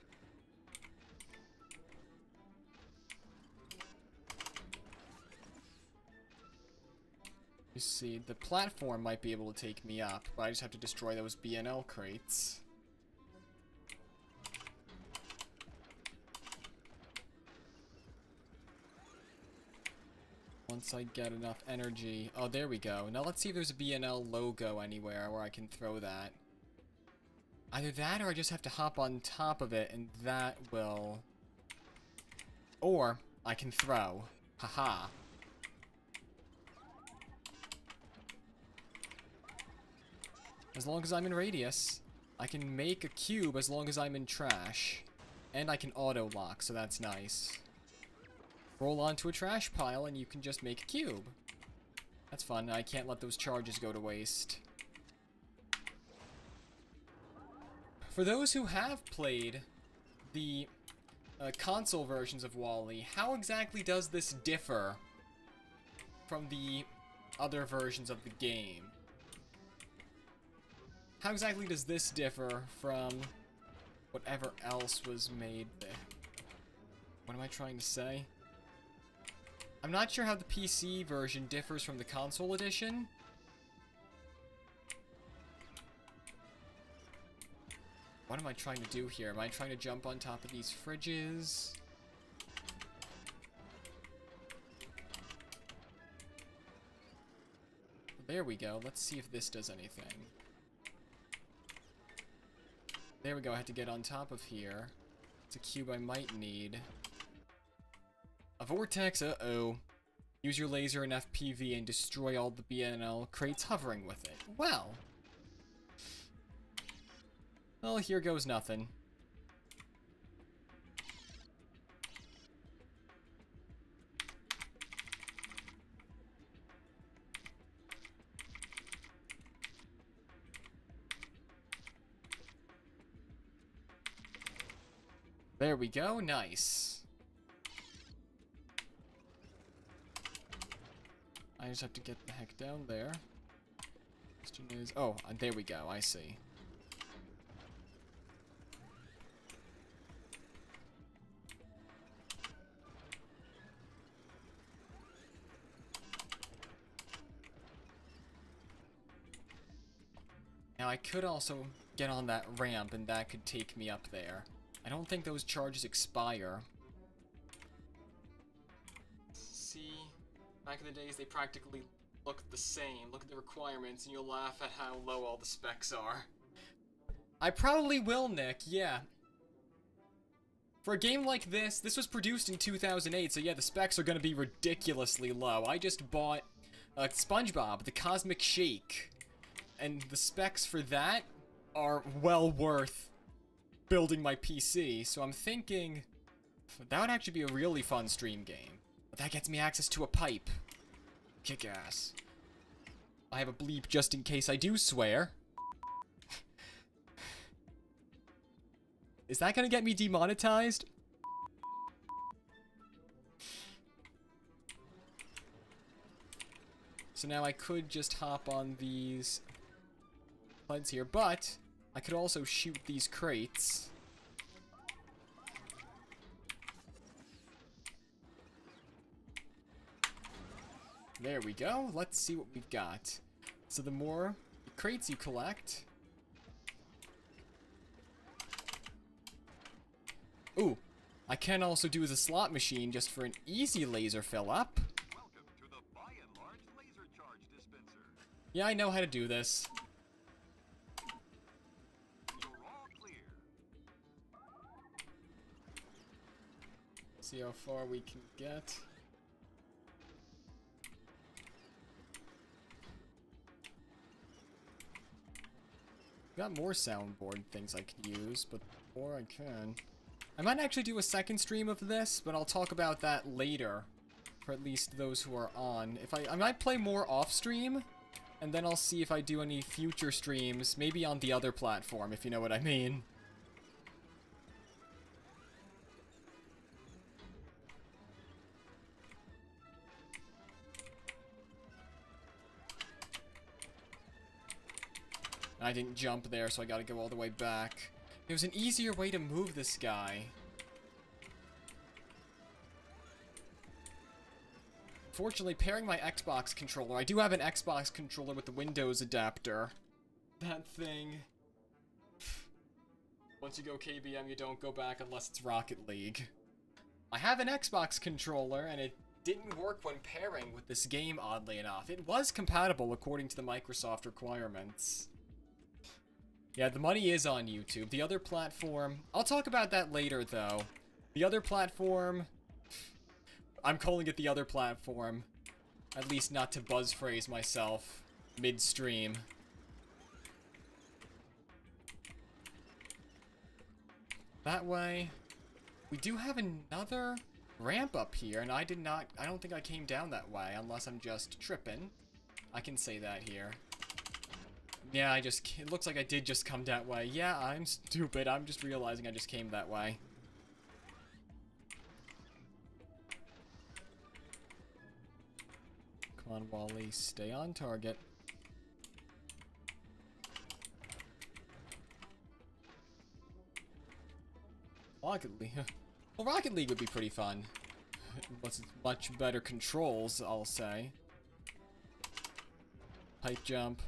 S1: You see, the platform might be able to take me up, but I just have to destroy those BNL crates. Once I get enough energy... Oh, there we go. Now let's see if there's a BNL logo anywhere where I can throw that. Either that or I just have to hop on top of it and that will... Or I can throw. Haha. As long as I'm in radius, I can make a cube as long as I'm in trash. And I can auto-lock, so that's nice. Roll onto a trash pile and you can just make a cube. That's fun. I can't let those charges go to waste. For those who have played the console versions of Wally, how exactly does this differ from the other versions of the game? How exactly does this differ from whatever else was made there? What am I trying to say? I'm not sure how the PC version differs from the console edition. What am I trying to do here? Am I trying to jump on top of these fridges? There we go. Let's see if this does anything. There we go. I had to get on top of here. It's a cube I might need. A vortex, uh-oh. Use your laser and FPV and destroy all the BNL crates hovering with it. Well, here goes nothing. There we go, nice. I just have to get the heck down there. Question is, oh, there we go, I see. Now I could also get on that ramp and that could take me up there. I don't think those charges expire. See, back in the days they practically look the same. Look at the requirements and you'll laugh at how low all the specs are. I probably will, Nick, yeah. For a game like this was produced in 2008, so yeah, the specs are gonna be ridiculously low. I just bought SpongeBob, the Cosmic Shake, and the specs for that are well worth building my PC, so I'm thinking that would actually be a really fun stream game. But that gets me access to a pipe. Kick ass. I have a bleep just in case I do swear. Is that gonna get me demonetized? So now I could just hop on these sleds here, but I could also shoot these crates. There we go. Let's see what we've got. So the more crates you collect... Ooh, I can also do the slot machine just for an easy laser fill up.
S2: Welcome to the Buy and Large Laser Charge Dispenser.
S1: Yeah, I know how to do this.
S2: You're all clear.
S1: See how far we can get. Got more soundboard things I could use, but more I can. I might actually do a second stream of this, but I'll talk about that later. For at least those who are on. If I might play more off stream, and then I'll see if I do any future streams, maybe on the other platform, if you know what I mean. I didn't jump there, so I gotta go all the way back. There's an easier way to move this guy. Fortunately, pairing my Xbox controller, I do have an Xbox controller with the Windows adapter. That thing... Once you go KBM, you don't go back unless it's Rocket League. I have an Xbox controller, and it didn't work when pairing with this game, oddly enough. It was compatible according to the Microsoft requirements. Yeah, the money is on YouTube. The other platform... I'll talk about that later, though. The other platform... I'm calling it the other platform. At least not to buzz phrase myself mid-stream. That way... We do have another ramp up here, and I don't think I came down that way, unless I'm just tripping. I can say that here. Yeah, it looks like I did just come that way. Yeah, I'm stupid. I'm just realizing I just came that way. Come on, Wally. Stay on target. Rocket League. Well, Rocket League would be pretty fun. With much better controls, I'll say. Pipe jump.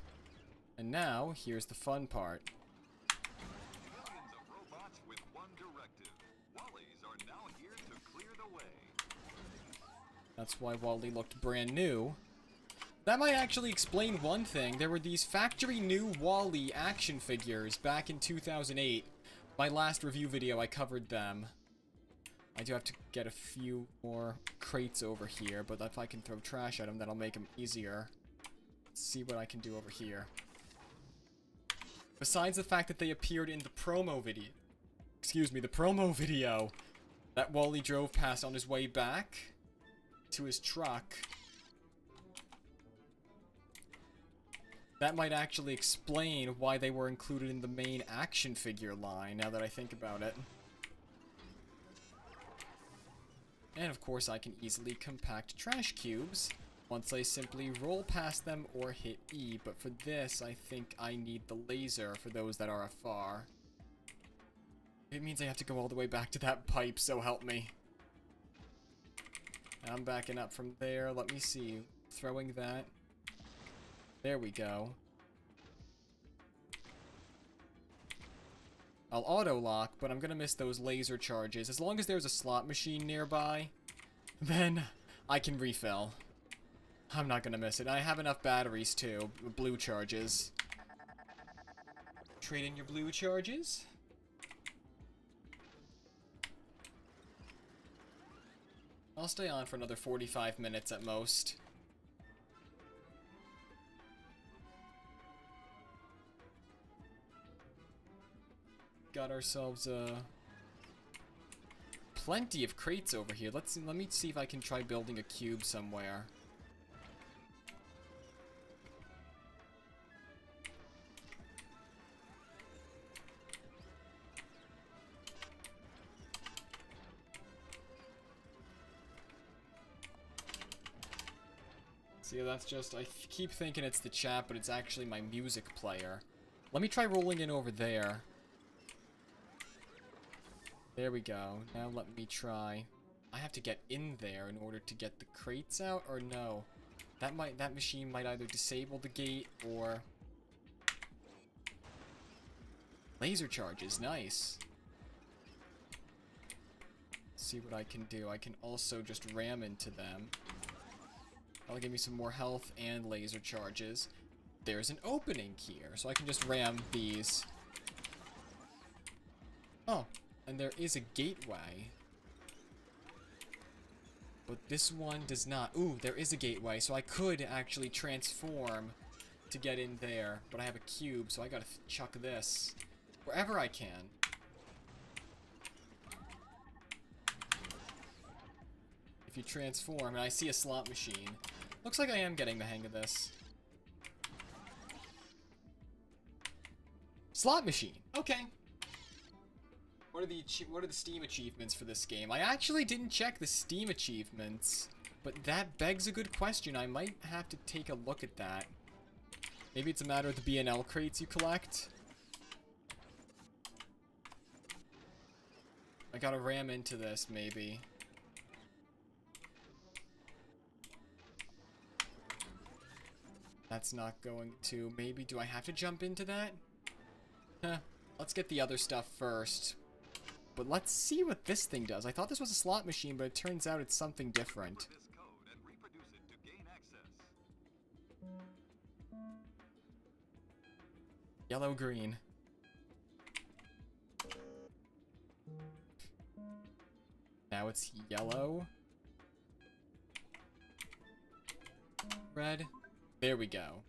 S1: And now, here's the fun part.
S2: Millions of robots with one directive. Wallies are now here to clear the way.
S1: That's why Wally looked brand new. That might actually explain one thing. There were these factory new Wally action figures back in 2008. My last review video, I covered them. I do have to get a few more crates over here, but if I can throw trash at them, that'll make them easier. Let's see what I can do over here. Besides the fact that they appeared in the promo video, that Wally drove past on his way back to his truck, that might actually explain why they were included in the main action figure line, now that I think about it. And of course I can easily compact trash cubes once I simply roll past them or hit E, but for this I think I need the laser for those that are afar. It means I have to go all the way back to that pipe, so help me. I'm backing up from there. Let me see. Throwing that. There we go. I'll auto-lock, but I'm gonna miss those laser charges. As long as there's a slot machine nearby, then I can refill. I'm not gonna miss it. I have enough batteries, too. Blue charges. Trade in your blue charges. I'll stay on for another 45 minutes at most. Got ourselves plenty of crates over here. Let me see if I can try building a cube somewhere. See, that's just, I keep thinking it's the chat, but it's actually my music player. Let me try rolling in over there. There we go. Now let me try. I have to get in there in order to get the crates out, or no? That machine might either disable the gate or... Laser charges, nice. Let's see what I can do. I can also just ram into them. That'll give me some more health and laser charges. There's an opening here, so I can just ram these. Oh, and there is a gateway. But this one does not. Ooh, there is a gateway, so I could actually transform to get in there. But I have a cube, so I gotta chuck this wherever I can. If you transform, and I see a slot machine. Looks like I am getting the hang of this. Slot machine. Okay. What are the Steam achievements for this game? I actually didn't check the Steam achievements, but that begs a good question. I might have to take a look at that. Maybe it's a matter of the BNL crates you collect. I gotta ram into this, maybe. That's not going to. Maybe, do I have to jump into that? Huh. Let's get the other stuff first. But let's see what this thing does. I thought this was a slot machine, but it turns out it's something different. Yellow, green. Now it's yellow. Red. There we go.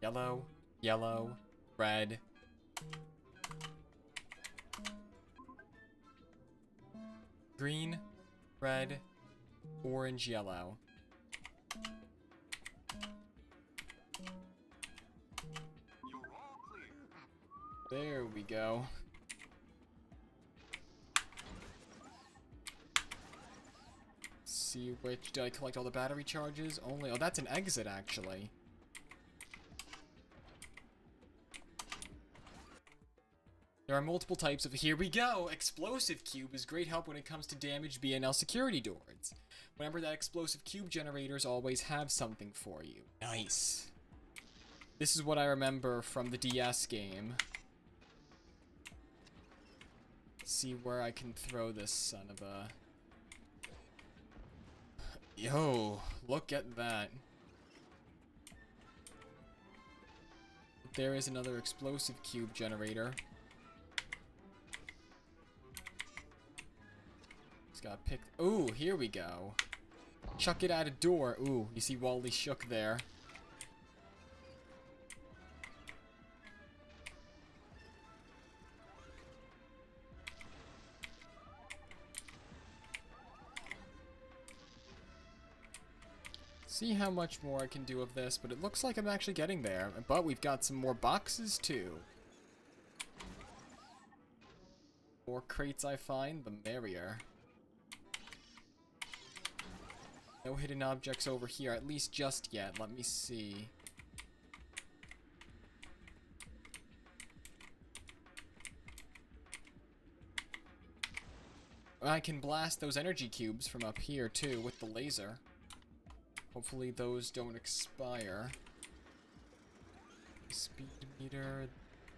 S1: Yellow, yellow, red. Green, red, orange, yellow.
S2: You're all clear.
S1: There we go. See which, did I collect all the battery charges? Only, oh, that's an exit actually. There are multiple types of, here we go! Explosive cube is great help when it comes to damaged BNL security doors. Remember that explosive cube generators always have something for you. Nice. This is what I remember from the DS game. See where I can throw this son of a... Yo, look at that. There is another explosive cube generator. Just gotta pick. Ooh, here we go. Chuck it at a door. Ooh, you see Wally shook there. See how much more I can do of this, but it looks like I'm actually getting there. But we've got some more boxes too. More crates I find, the merrier. No hidden objects over here, at least just yet. Let me see. I can blast those energy cubes from up here too with the laser. Hopefully those don't expire. Speed meter.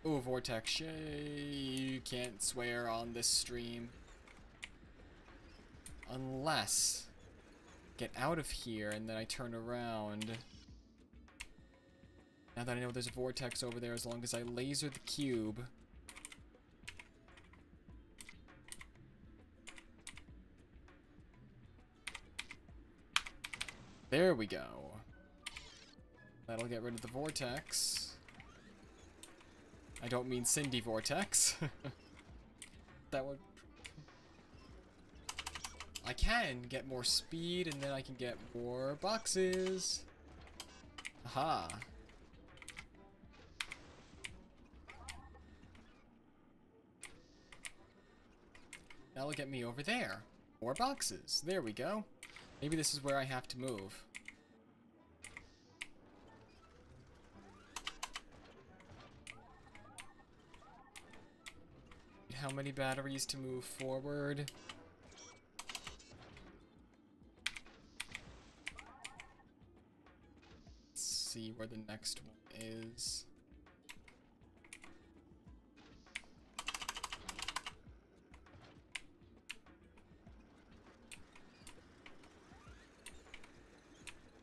S1: Oh, vortex. Shay. You can't swear on this stream. Unless get out of here, and then I turn around. Now that I know there's a vortex over there, as long as I laser the cube. There we go. That'll get rid of the vortex. I don't mean Cindy Vortex. That would... I can get more speed, and then I can get more boxes. Aha. That'll get me over there. More boxes. There we go. Maybe this is where I have to move. How many batteries to move forward? Let's see where the next one is.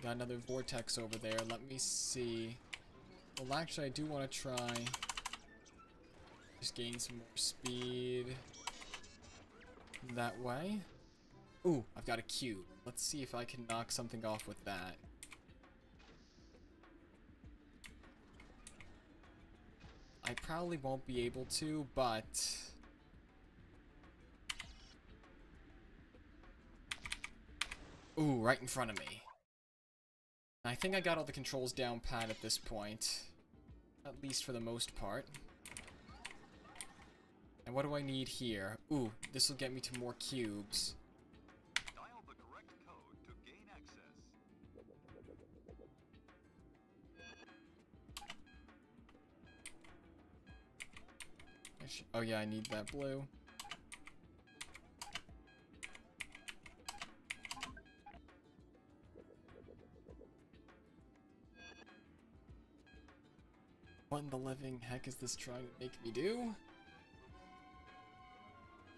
S1: Got another vortex over there. Let me see. Well, actually, I do want to try. Just gain some more speed. That way. Ooh, I've got a cube. Let's see if I can knock something off with that. I probably won't be able to, but... Ooh, right in front of me. I think I got all the controls down pat at this point. At least for the most part. And what do I need here? Ooh, this will get me to more cubes.
S2: Dial the correct code to gain access.
S1: Oh yeah, I need that blue. What in the living heck is this trying to make me do?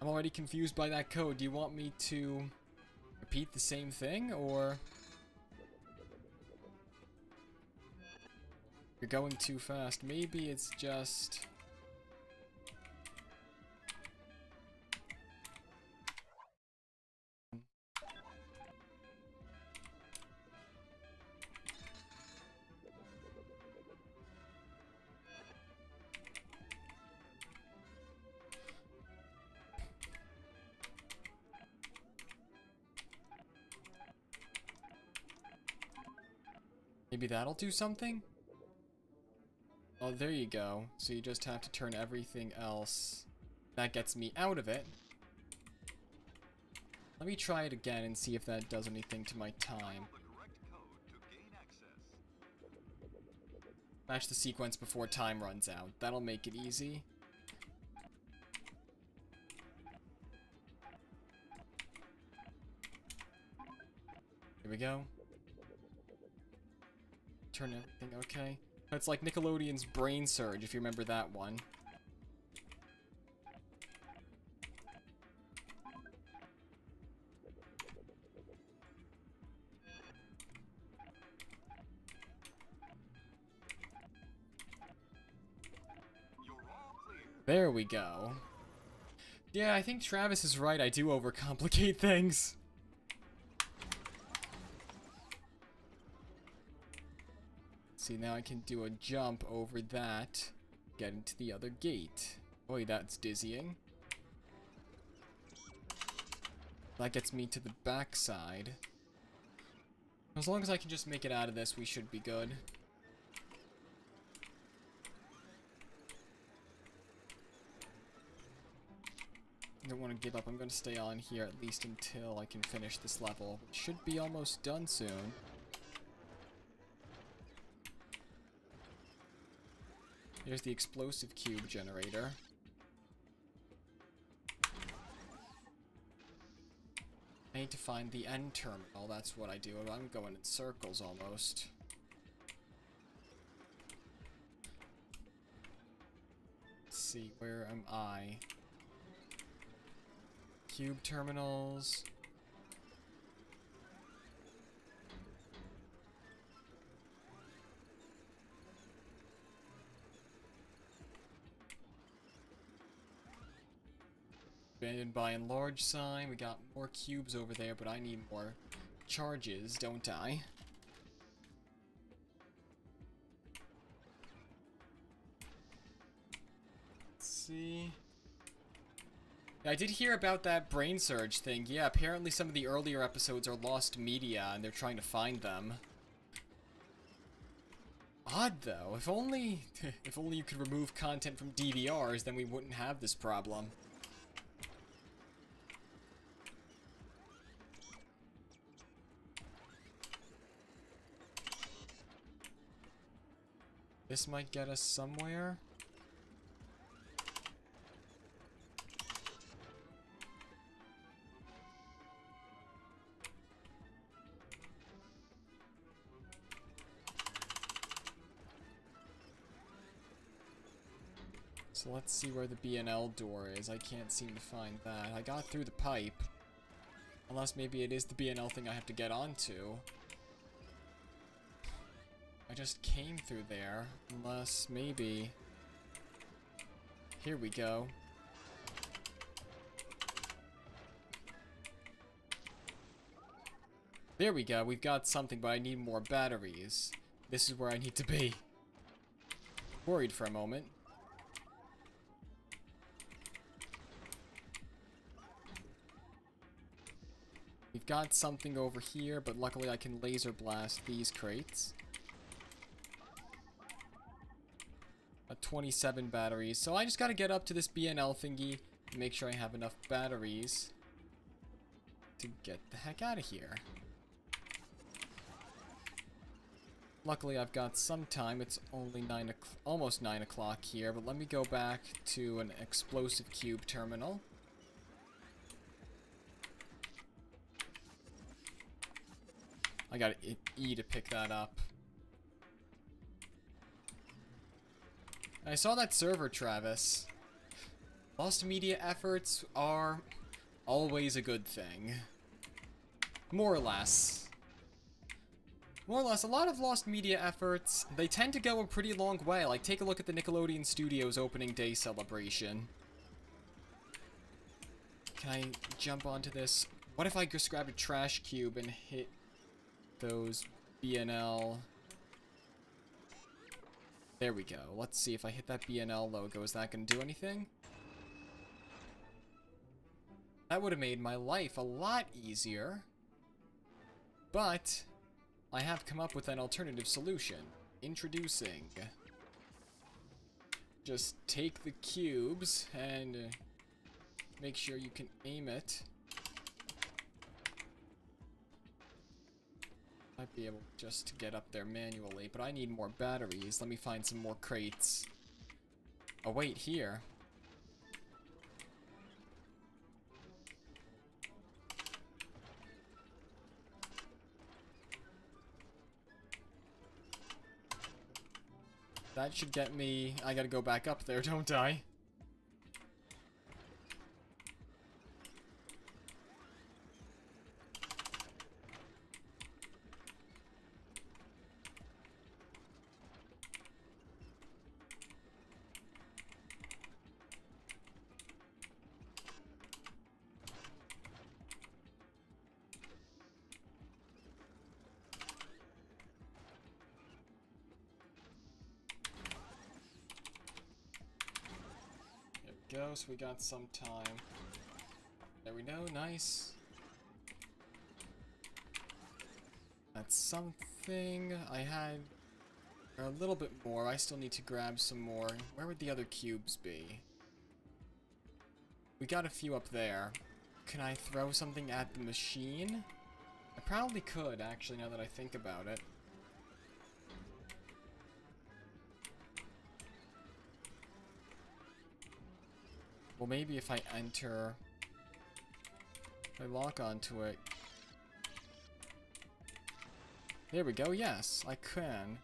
S1: I'm already confused by that code. Do you want me to repeat the same thing, or... You're going too fast. Maybe it's just... Maybe that'll do something? Oh, there you go. So you just have to turn everything else. That gets me out of it. Let me try it again and see if that does anything to my time. Match the sequence before time runs out. That'll make it easy. Here we go. Turn everything okay. It's like Nickelodeon's Brain Surge, if you remember that one. There we go. Yeah, I think Travis is right. I do overcomplicate things. See, now I can do a jump over that, get into the other gate. Boy, that's dizzying. That gets me to the back side. As long as I can just make it out of this, we should be good. I don't want to give up. I'm going to stay on here at least until I can finish this level, which should be almost done soon. Here's the explosive cube generator. I need to find the end terminal. That's what I do. I'm going in circles almost. Let's see, where am I? Cube terminals. abandoned by and large sign. We got more cubes over there, but I need more charges, don't I? Let's see. Yeah, I did hear about that brain surge thing. Yeah, apparently some of the earlier episodes are lost media and they're trying to find them. Odd though. If only you could remove content from DVRs, then we wouldn't have this problem. This might get us somewhere. So let's see where the BNL door is. I can't seem to find that. I got through the pipe. Unless maybe it is the BNL thing I have to get onto. I just came through there. Unless maybe... Here we go. There we go. We've got something, but I need more batteries. This is where I need to be. Worried for a moment. We've got something over here, but luckily I can laser blast these crates. 27 batteries. So I just gotta get up to this BNL thingy and make sure I have enough batteries to get the heck out of here. Luckily I've got some time. It's only almost 9 o'clock here, but let me go back to an explosive cube terminal. I got E to pick that up. I saw that server, Travis. Lost media efforts are always a good thing. More or less. More or less, a lot of lost media efforts, they tend to go a pretty long way. Like, take a look at the Nickelodeon Studios opening day celebration. Can I jump onto this? What if I just grab a trash cube and hit those BNL... There we go. Let's see if I hit that BNL logo. Is that going to do anything? That would have made my life a lot easier. But I have come up with an alternative solution. Introducing. Just take the cubes and make sure you can aim it. Might be able just to get up there manually, but I need more batteries. Let me find some more crates. Oh, wait, here. That should get me... I gotta go back up there, don't I? Go, so we got some time. There we go, nice. That's something. I had a little bit more. I still need to grab some more. Where would the other cubes be? We got a few up there. Can I throw something at the machine? I probably could, actually, now that I think about it. Well, maybe if I enter... If I lock onto it... There we go, yes, I can.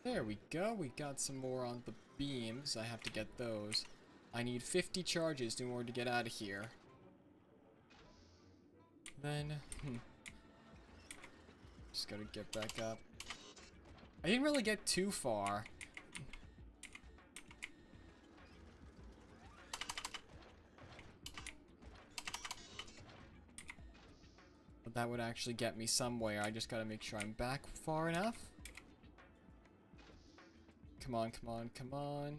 S1: There we go, we got some more on the beams. I have to get those. I need 50 charges in order to get out of here. Then, Just gotta get back up. I didn't really get too far. But that would actually get me somewhere. I just gotta make sure I'm back far enough. Come on, come on, come on.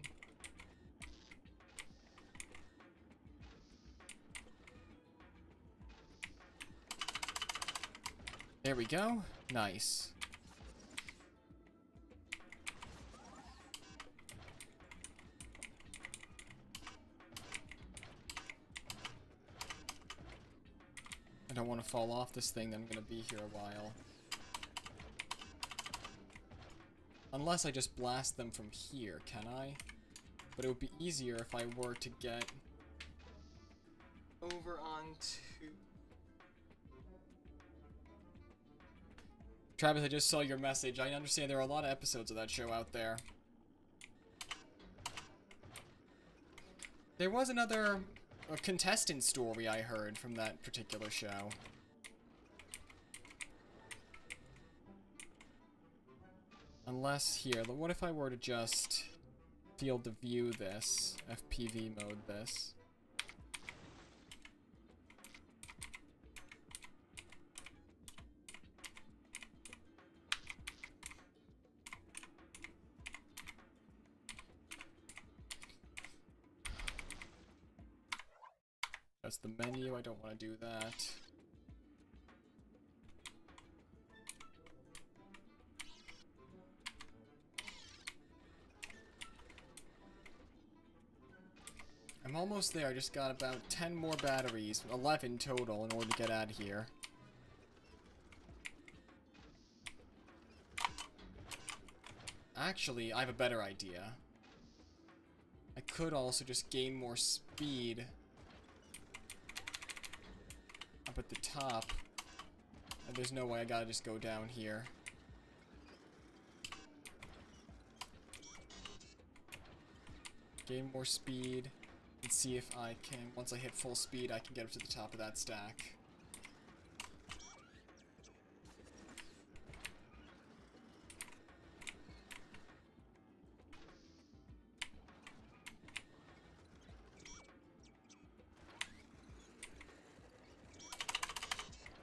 S1: There we go. Nice. I don't want to fall off this thing, then I'm going to be here a while. Unless I just blast them from here, can I? But it would be easier if I were to get over onto... Travis, I just saw your message. I understand there are a lot of episodes of that show out there. There was another contestant story I heard from that particular show. Unless here, what if I were to just field of view this, FPV mode this? That's the menu, I don't want to do that. I'm almost there, I just got about 10 more batteries, 11 total in order to get out of here. Actually, I have a better idea. I could also just gain more speed up at the top. And there's no way, I gotta just go down here. Gain more speed. And see if I can, once I hit full speed, I can get up to the top of that stack.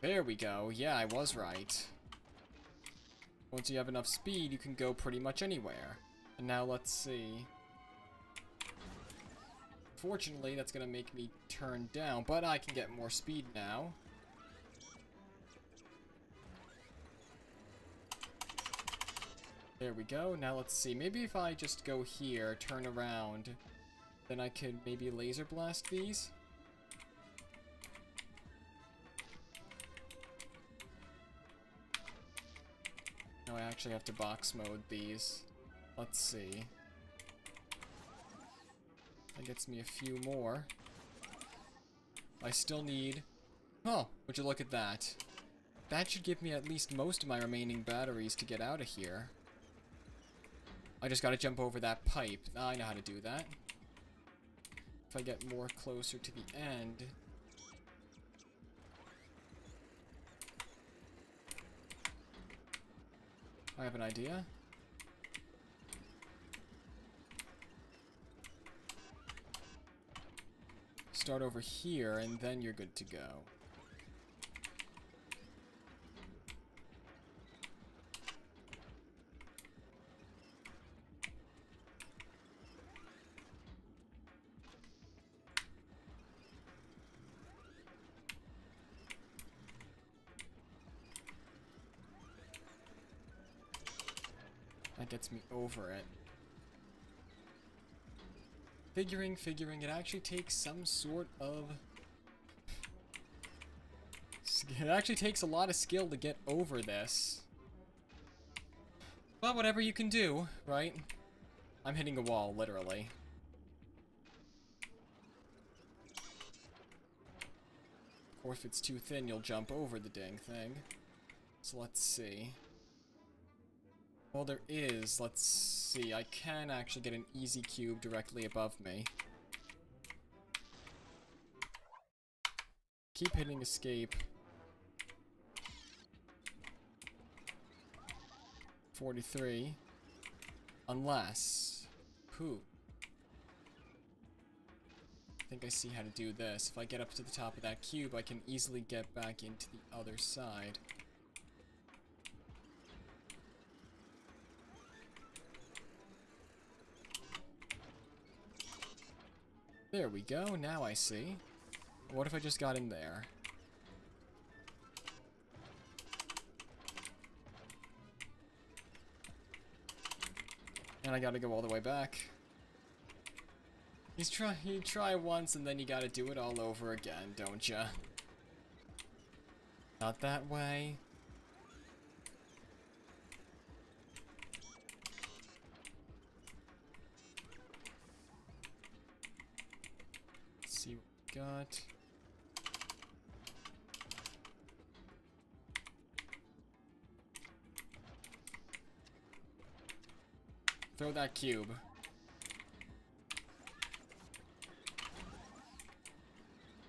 S1: There we go. Yeah, I was right. Once you have enough speed, you can go pretty much anywhere. And now let's see. Fortunately, that's gonna make me turn down, but I can get more speed now. There we go. Now let's see. Maybe if I just go here, turn around, then I could maybe laser blast these. No, I actually have to box mode these. Let's see. That gets me a few more. I still need... Oh, would you look at that. That should give me at least most of my remaining batteries to get out of here. I just gotta jump over that pipe. I know how to do that. If I get more closer to the end... I have an idea. Start over here, and then you're good to go. That gets me over it. Figuring, it actually takes some sort of... It actually takes a lot of skill to get over this. Well, whatever you can do, right? I'm hitting a wall, literally. Or if it's too thin, you'll jump over the dang thing. So let's see. Well, there is. Let's see. I can actually get an easy cube directly above me. Keep hitting escape. 43. Unless... Pooh. I think I see how to do this. If I get up to the top of that cube, I can easily get back into the other side. There we go, now I see. What if I just got in there? And I gotta go all the way back. You try once and then you gotta do it all over again, don't ya? Not that way. Let's see what we got. Throw that cube.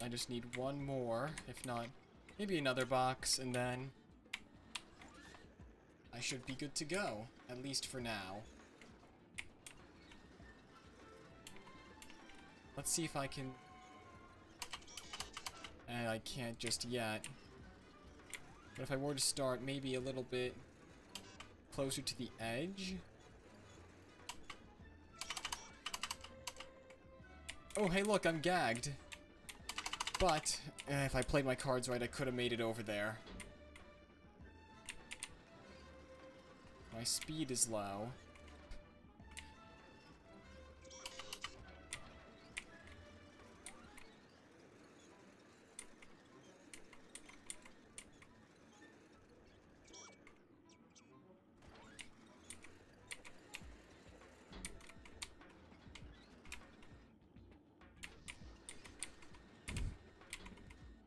S1: I just need one more, if not, maybe another box, and then I should be good to go, at least for now. Let's see if I can... And I can't just yet. But if I were to start maybe a little bit closer to the edge... Oh, hey, look, I'm gagged. But, if I played my cards right, I could have made it over there. My speed is low.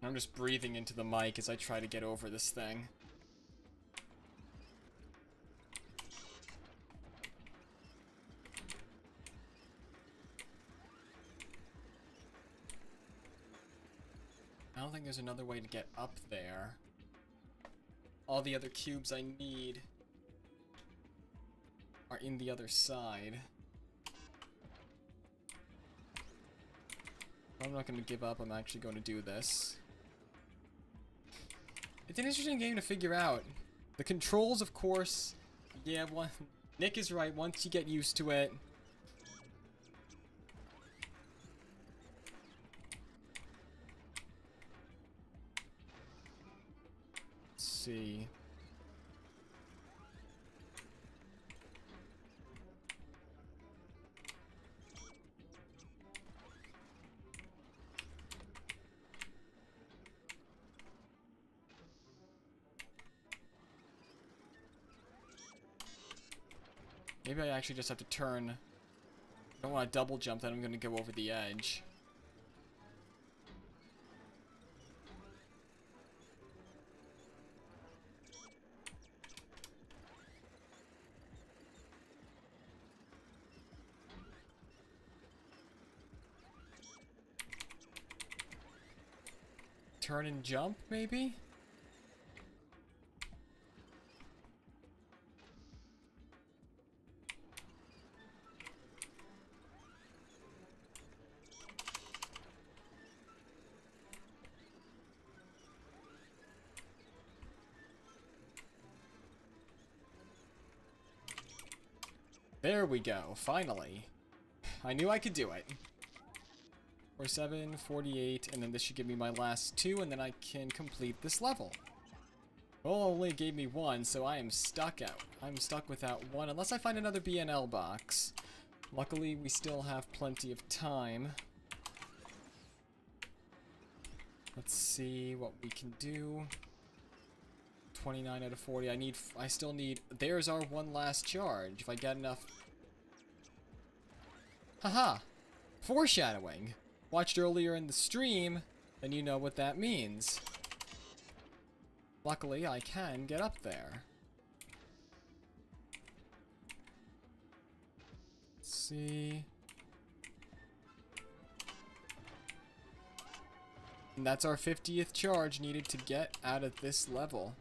S1: I'm just breathing into the mic as I try to get over this thing. I don't think there's another way to get up there. All the other cubes I need are in the other side. I'm not going to give up, I'm actually going to do this. It's an interesting game to figure out. The controls, of course, yeah, Nick is right, once you get used to it. Let's see. Maybe I actually just have to turn. I don't want to double jump, then I'm going to go over the edge. Turn and jump, maybe? There we go, finally. I knew I could do it. 47, 48, and then this should give me my last two, and then I can complete this level. Well, it only gave me one, so I am stuck out. I'm stuck without one, unless I find another BNL box. Luckily, we still have plenty of time. Let's see what we can do. 29 out of 40. I still need... There's our one last charge. If I get enough... Haha! Foreshadowing! Watched earlier in the stream, then you know what that means. Luckily, I can get up there. Let's see... And that's our 50th charge needed to get out of this level.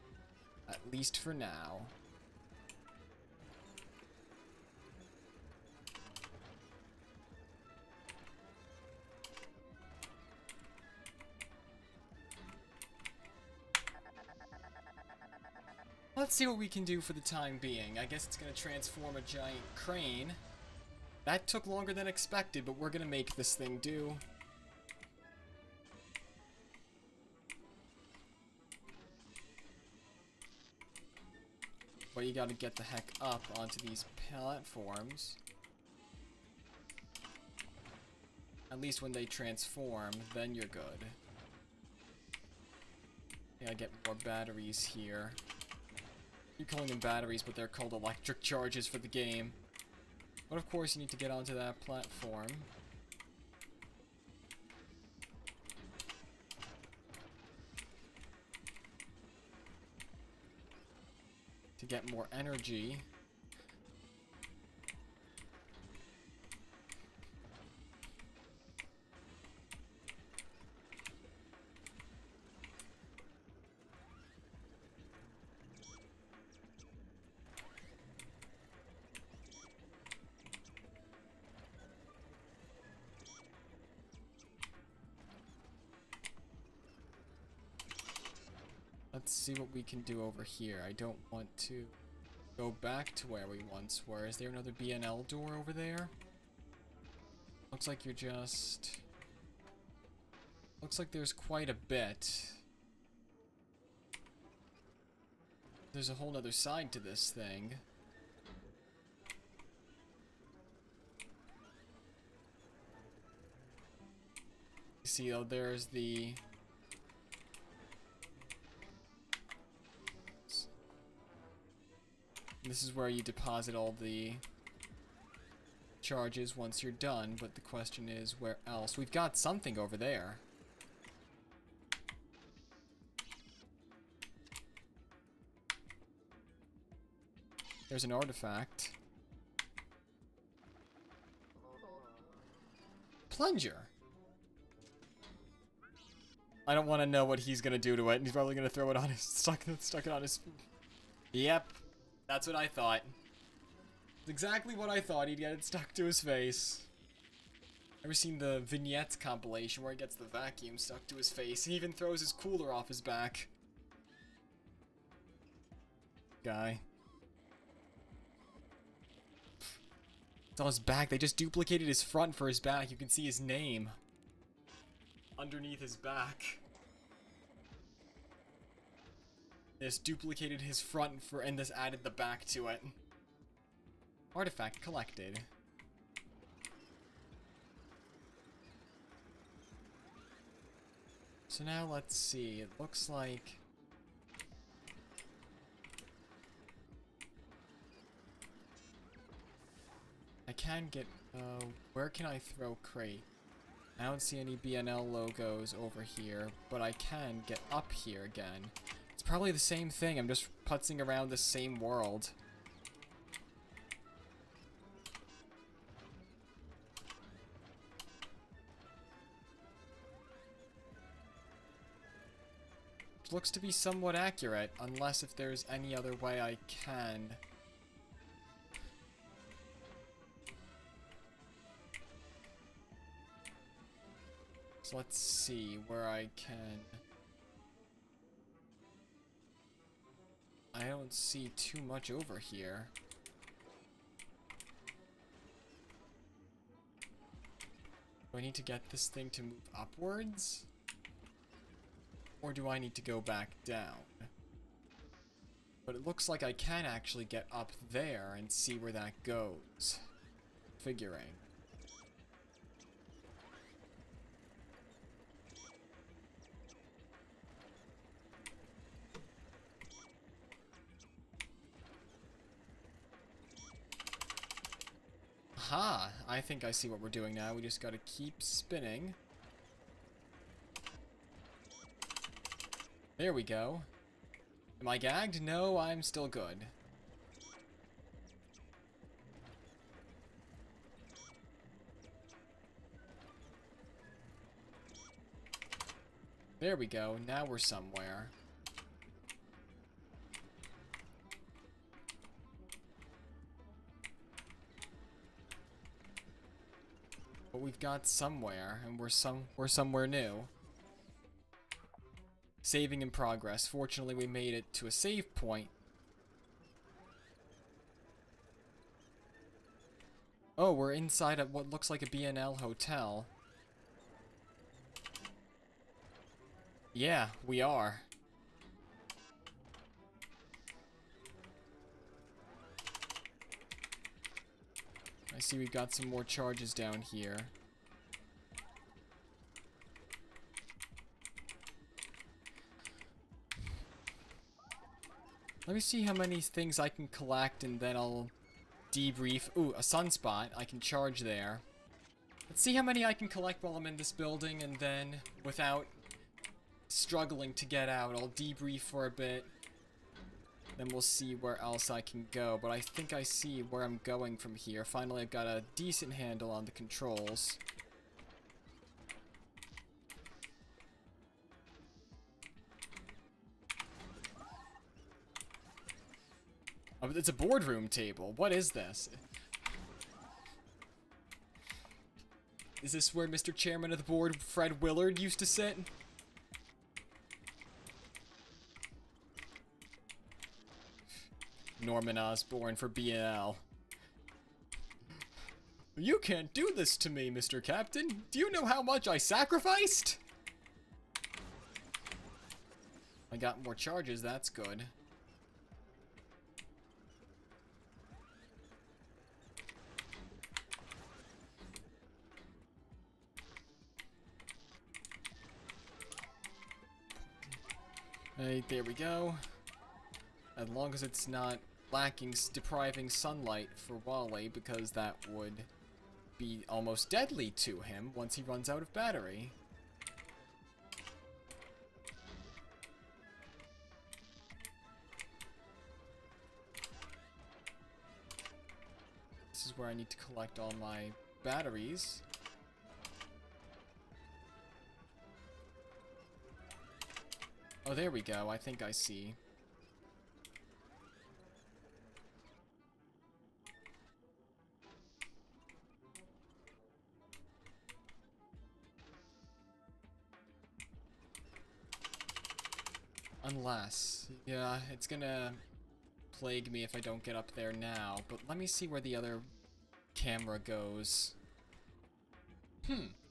S1: At least for now. let's see what we can do for the time being. I guess it's gonna transform a giant crane. That took longer than expected, but we're gonna make this thing do. But you gotta get the heck up onto these platforms. At least when they transform, then you're good. Yeah, I get more batteries here. You're calling them batteries, but they're called electric charges for the game. But of course you need to get onto that platform. To get more energy. Let's see what we can do over here. I don't want to go back to where we once were. Is there another BNL door over there? Looks like you're just... Looks like there's quite a bit. There's a whole nother side to this thing. You see, oh, there's the... This is where you deposit all the charges once you're done, but the question is, where else? We've got something over there. There's an artifact. Plunger. I don't want to know what he's gonna do to it. He's probably gonna throw it on his stuck it on his. Yep. That's what I thought. It's exactly what I thought. He'd get it stuck to his face. Ever seen the vignettes compilation where he gets the vacuum stuck to his face? He even throws his cooler off his back. Guy. It's on his back. They just duplicated his front for his back. You can see his name underneath his back. This duplicated his front for and this added the back to it. Artifact collected. So now let's see. It looks like I can get where can I throw crate? I don't see any BNL logos over here, but I can get up here again. It's probably the same thing. I'm just putzing around the same world. It looks to be somewhat accurate, unless if there's any other way I can. So let's see where I can. I don't see too much over here. Do I need to get this thing to move upwards? Or do I need to go back down? But it looks like I can actually get up there and see where that goes. Figuring. Aha! I think I see what we're doing now. We just gotta keep spinning. There we go. Am I gagged? No, I'm still good. There we go. Now we're somewhere. But we've got somewhere, and we're somewhere new. Saving in progress. Fortunately, we made it to a save point Oh, we're inside of what looks like a BNL hotel. Yeah, we are. I see we've got some more charges down here. Let me see how many things I can collect and then I'll debrief. Ooh, a sunspot. I can charge there. Let's see how many I can collect while I'm in this building, and then, without struggling to get out, I'll debrief for a bit. Then we'll see where else I can go. But I think I see where I'm going from here. Finally, I've got a decent handle on the controls. Oh, it's a boardroom table. What is this? Is this where Mr. Chairman of the Board, Fred Willard, used to sit? Norman Osborn for BNL. You can't do this to me, Mr. Captain. Do you know how much I sacrificed? I got more charges, that's good. Hey, there we go. As long as it's not depriving sunlight for Wally, because that would be almost deadly to him once he runs out of battery. This is where I need to collect all my batteries. Oh, there we go. I think I see. Unless, yeah, it's gonna plague me if I don't get up there now. But let me see where the other camera goes.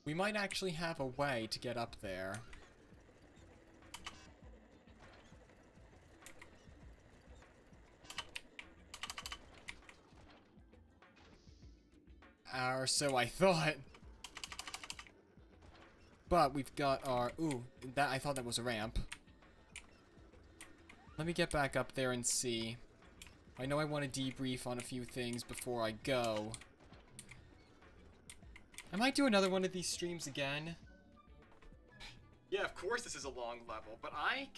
S1: We might actually have a way to get up there. Or so I thought. But we've got our... Ooh, that I thought that was a ramp. Let me get back up there and see. I know I want to debrief on a few things before I go. I might do another one of these streams again. Yeah, of course this is a long level, but I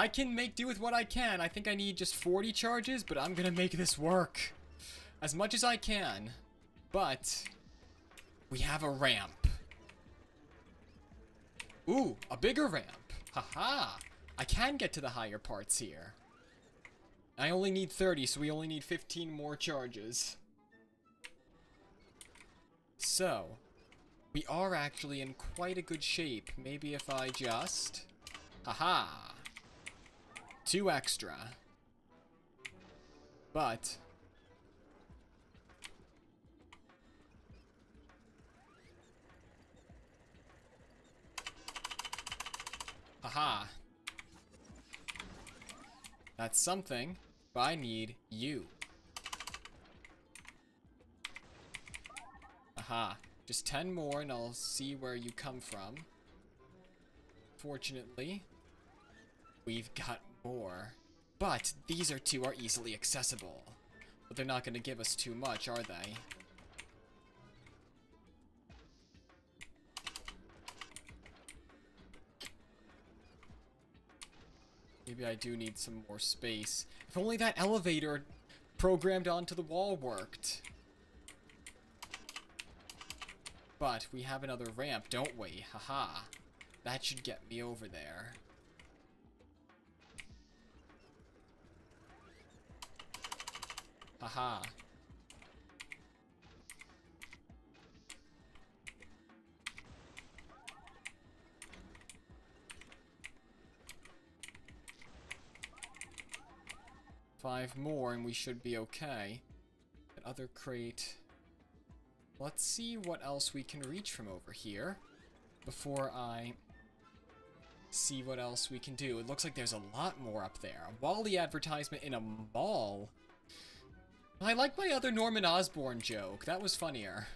S1: can make do with what I can. I think I need just 40 charges, but I'm gonna make this work. As much as I can. But we have a ramp. Ooh, a bigger ramp. Haha. I can get to the higher parts here. I only need 30, so we only need 15 more charges. So, we are actually in quite a good shape. Maybe if I just... Haha. 2 extra. But... Haha. That's something, but I need you. Aha. Just 10 more and I'll see where you come from. Fortunately, we've got more. But these two are easily accessible. But they're not going to give us too much, are they? Maybe I do need some more space. If only that elevator programmed onto the wall worked. But we have another ramp, don't we? Haha. That should get me over there. Haha. Five more and we should be okay. That other crate. Let's see what else we can reach from over here before I see what else we can do. It looks like there's a lot more up there. A Wally advertisement in a mall. I like my other Norman Osborn joke. That was funnier.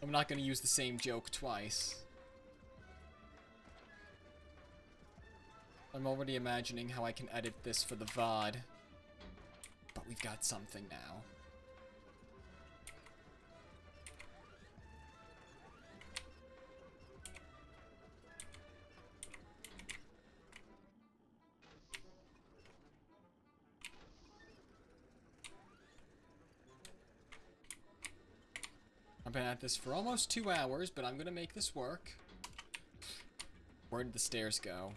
S1: I'm not going to use the same joke twice. I'm already imagining how I can edit this for the VOD. But we've got something now. I've been at this for almost 2 hours, but I'm gonna make this work. Where did the stairs go?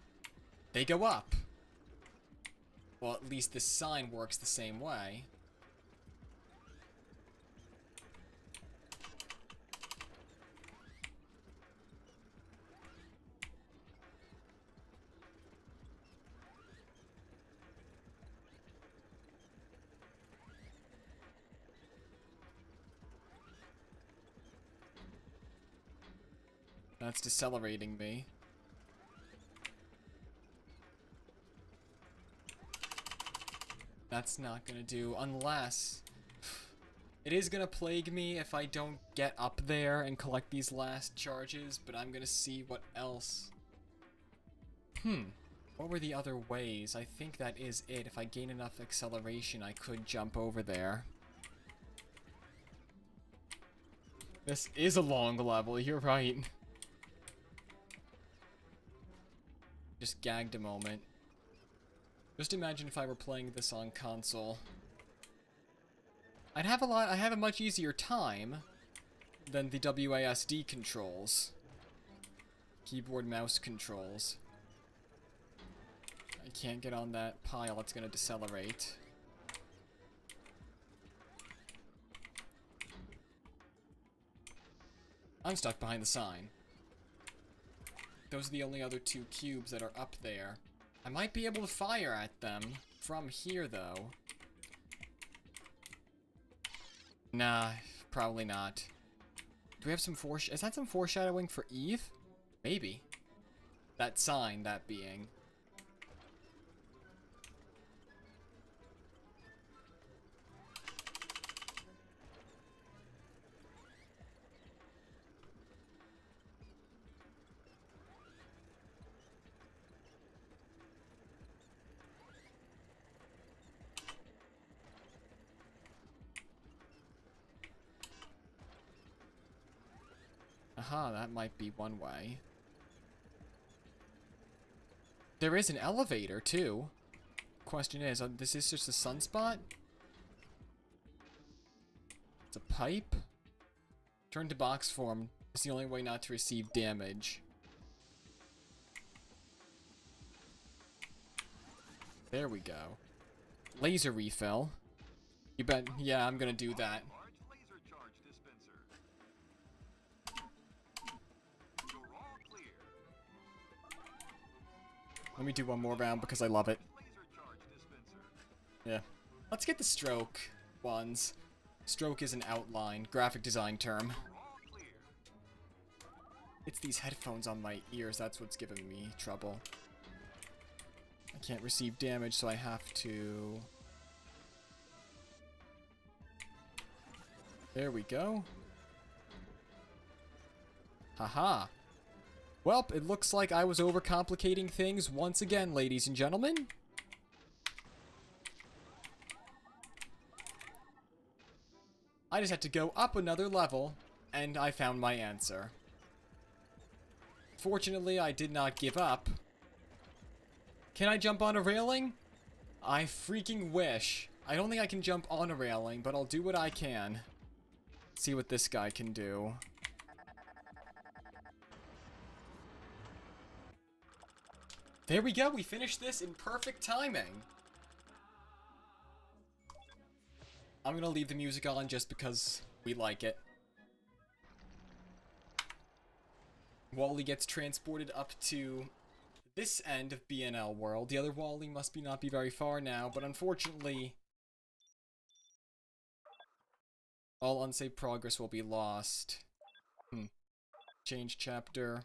S1: They go up! Well, at least this sign works the same way. That's decelerating me. That's not gonna do, unless... It is gonna plague me if I don't get up there and collect these last charges, but I'm gonna see what else. What were the other ways? I think that is it. If I gain enough acceleration, I could jump over there. This is a long level, you're right. Just gagged a moment. Just imagine if I were playing this on console. I'd have a much easier time than the WASD controls. Keyboard mouse controls. I can't get on that pile, it's gonna decelerate. I'm stuck behind the sign. Those are the only other 2 cubes that are up there. I might be able to fire at them from here, though. Nah, probably not. Do we have some is that some foreshadowing for Eve? Maybe. That sign, that being. Aha, that might be one way. There is an elevator, too. Question is, this is just a sunspot? It's a pipe? Turn to box form. It's the only way not to receive damage. There we go. Laser refill. You bet. Yeah, I'm gonna do that. Let me do one more round because I love it. Yeah. Let's get the stroke ones. Stroke is an outline, graphic design term. It's these headphones on my ears, that's what's giving me trouble. I can't receive damage, so I have to... There we go. Haha. Well, it looks like I was overcomplicating things once again, ladies and gentlemen. I just had to go up another level, and I found my answer. Fortunately, I did not give up. Can I jump on a railing? I freaking wish. I don't think I can jump on a railing, but I'll do what I can. See what this guy can do. There we go, we finished this in perfect timing. I'm gonna leave the music on just because we like it. Wally gets transported up to this end of BNL World. The other Wally must not be very far now, but unfortunately, All unsaved progress will be lost. Change chapter.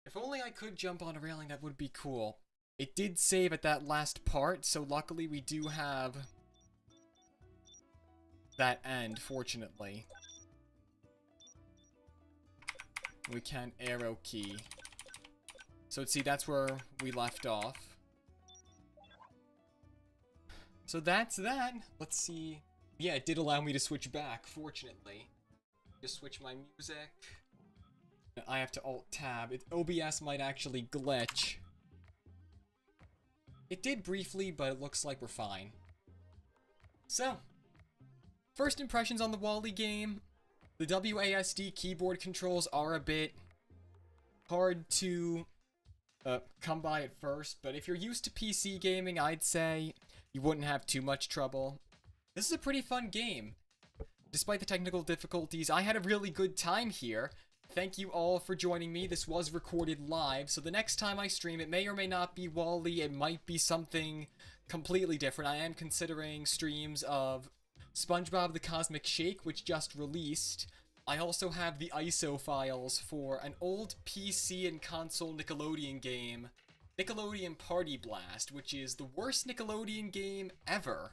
S1: If only I could jump on a railing, that would be cool. It did save at that last part, so luckily we do have that end, fortunately. We can arrow key. So see, that's where we left off. So that's that. Let's see. Yeah, it did allow me to switch back, fortunately. Just switch my music. I have to Alt-Tab. OBS might actually glitch. It did briefly, but it looks like we're fine. So, first impressions on the Wall-E game. The WASD keyboard controls are a bit hard to come by at first, but if you're used to PC gaming, I'd say you wouldn't have too much trouble. This is a pretty fun game. Despite the technical difficulties, I had a really good time here. Thank you all for joining me. This was recorded live, so the next time I stream, it may or may not be Wall-E. It might be something completely different. I am considering streams of SpongeBob the Cosmic Shake, which just released. I also have the ISO files for an old PC and console Nickelodeon game, Nickelodeon Party Blast, which is the worst Nickelodeon game ever.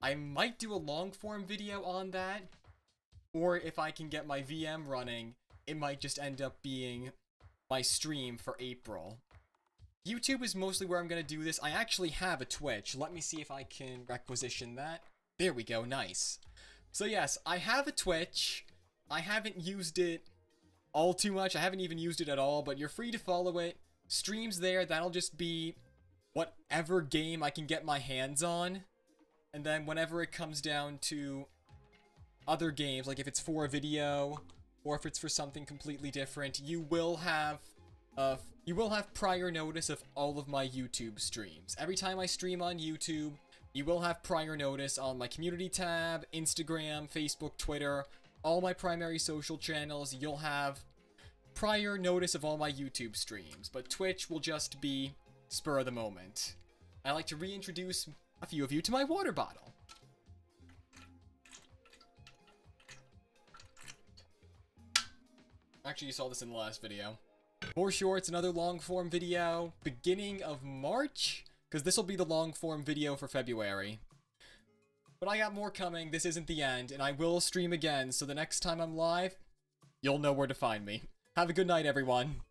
S1: I might do a long-form video on that, or if I can get my VM running, it might just end up being my stream for April. YouTube is mostly where I'm going to do this. I actually have a Twitch. Let me see if I can requisition that. There we go, nice. So yes, I have a Twitch. I haven't used it all too much. I haven't even used it at all, but you're free to follow it. Streams there, that'll just be whatever game I can get my hands on. And then whenever it comes down to other games, like if it's for a video or if it's for something completely different, you will have prior notice of all of my YouTube streams. Every time I stream on YouTube, you will have prior notice on my community tab, Instagram, Facebook, Twitter, all my primary social channels. You'll have prior notice of all my YouTube streams, but Twitch will just be spur of the moment. I'd like to reintroduce a few of you to my water bottle. Actually, you saw this in the last video. More shorts, another long form video, beginning of March, because this will be the long form video for February. But I got more coming. This isn't the end, and I will stream again, so the next time I'm live, you'll know where to find me. Have a good night, everyone.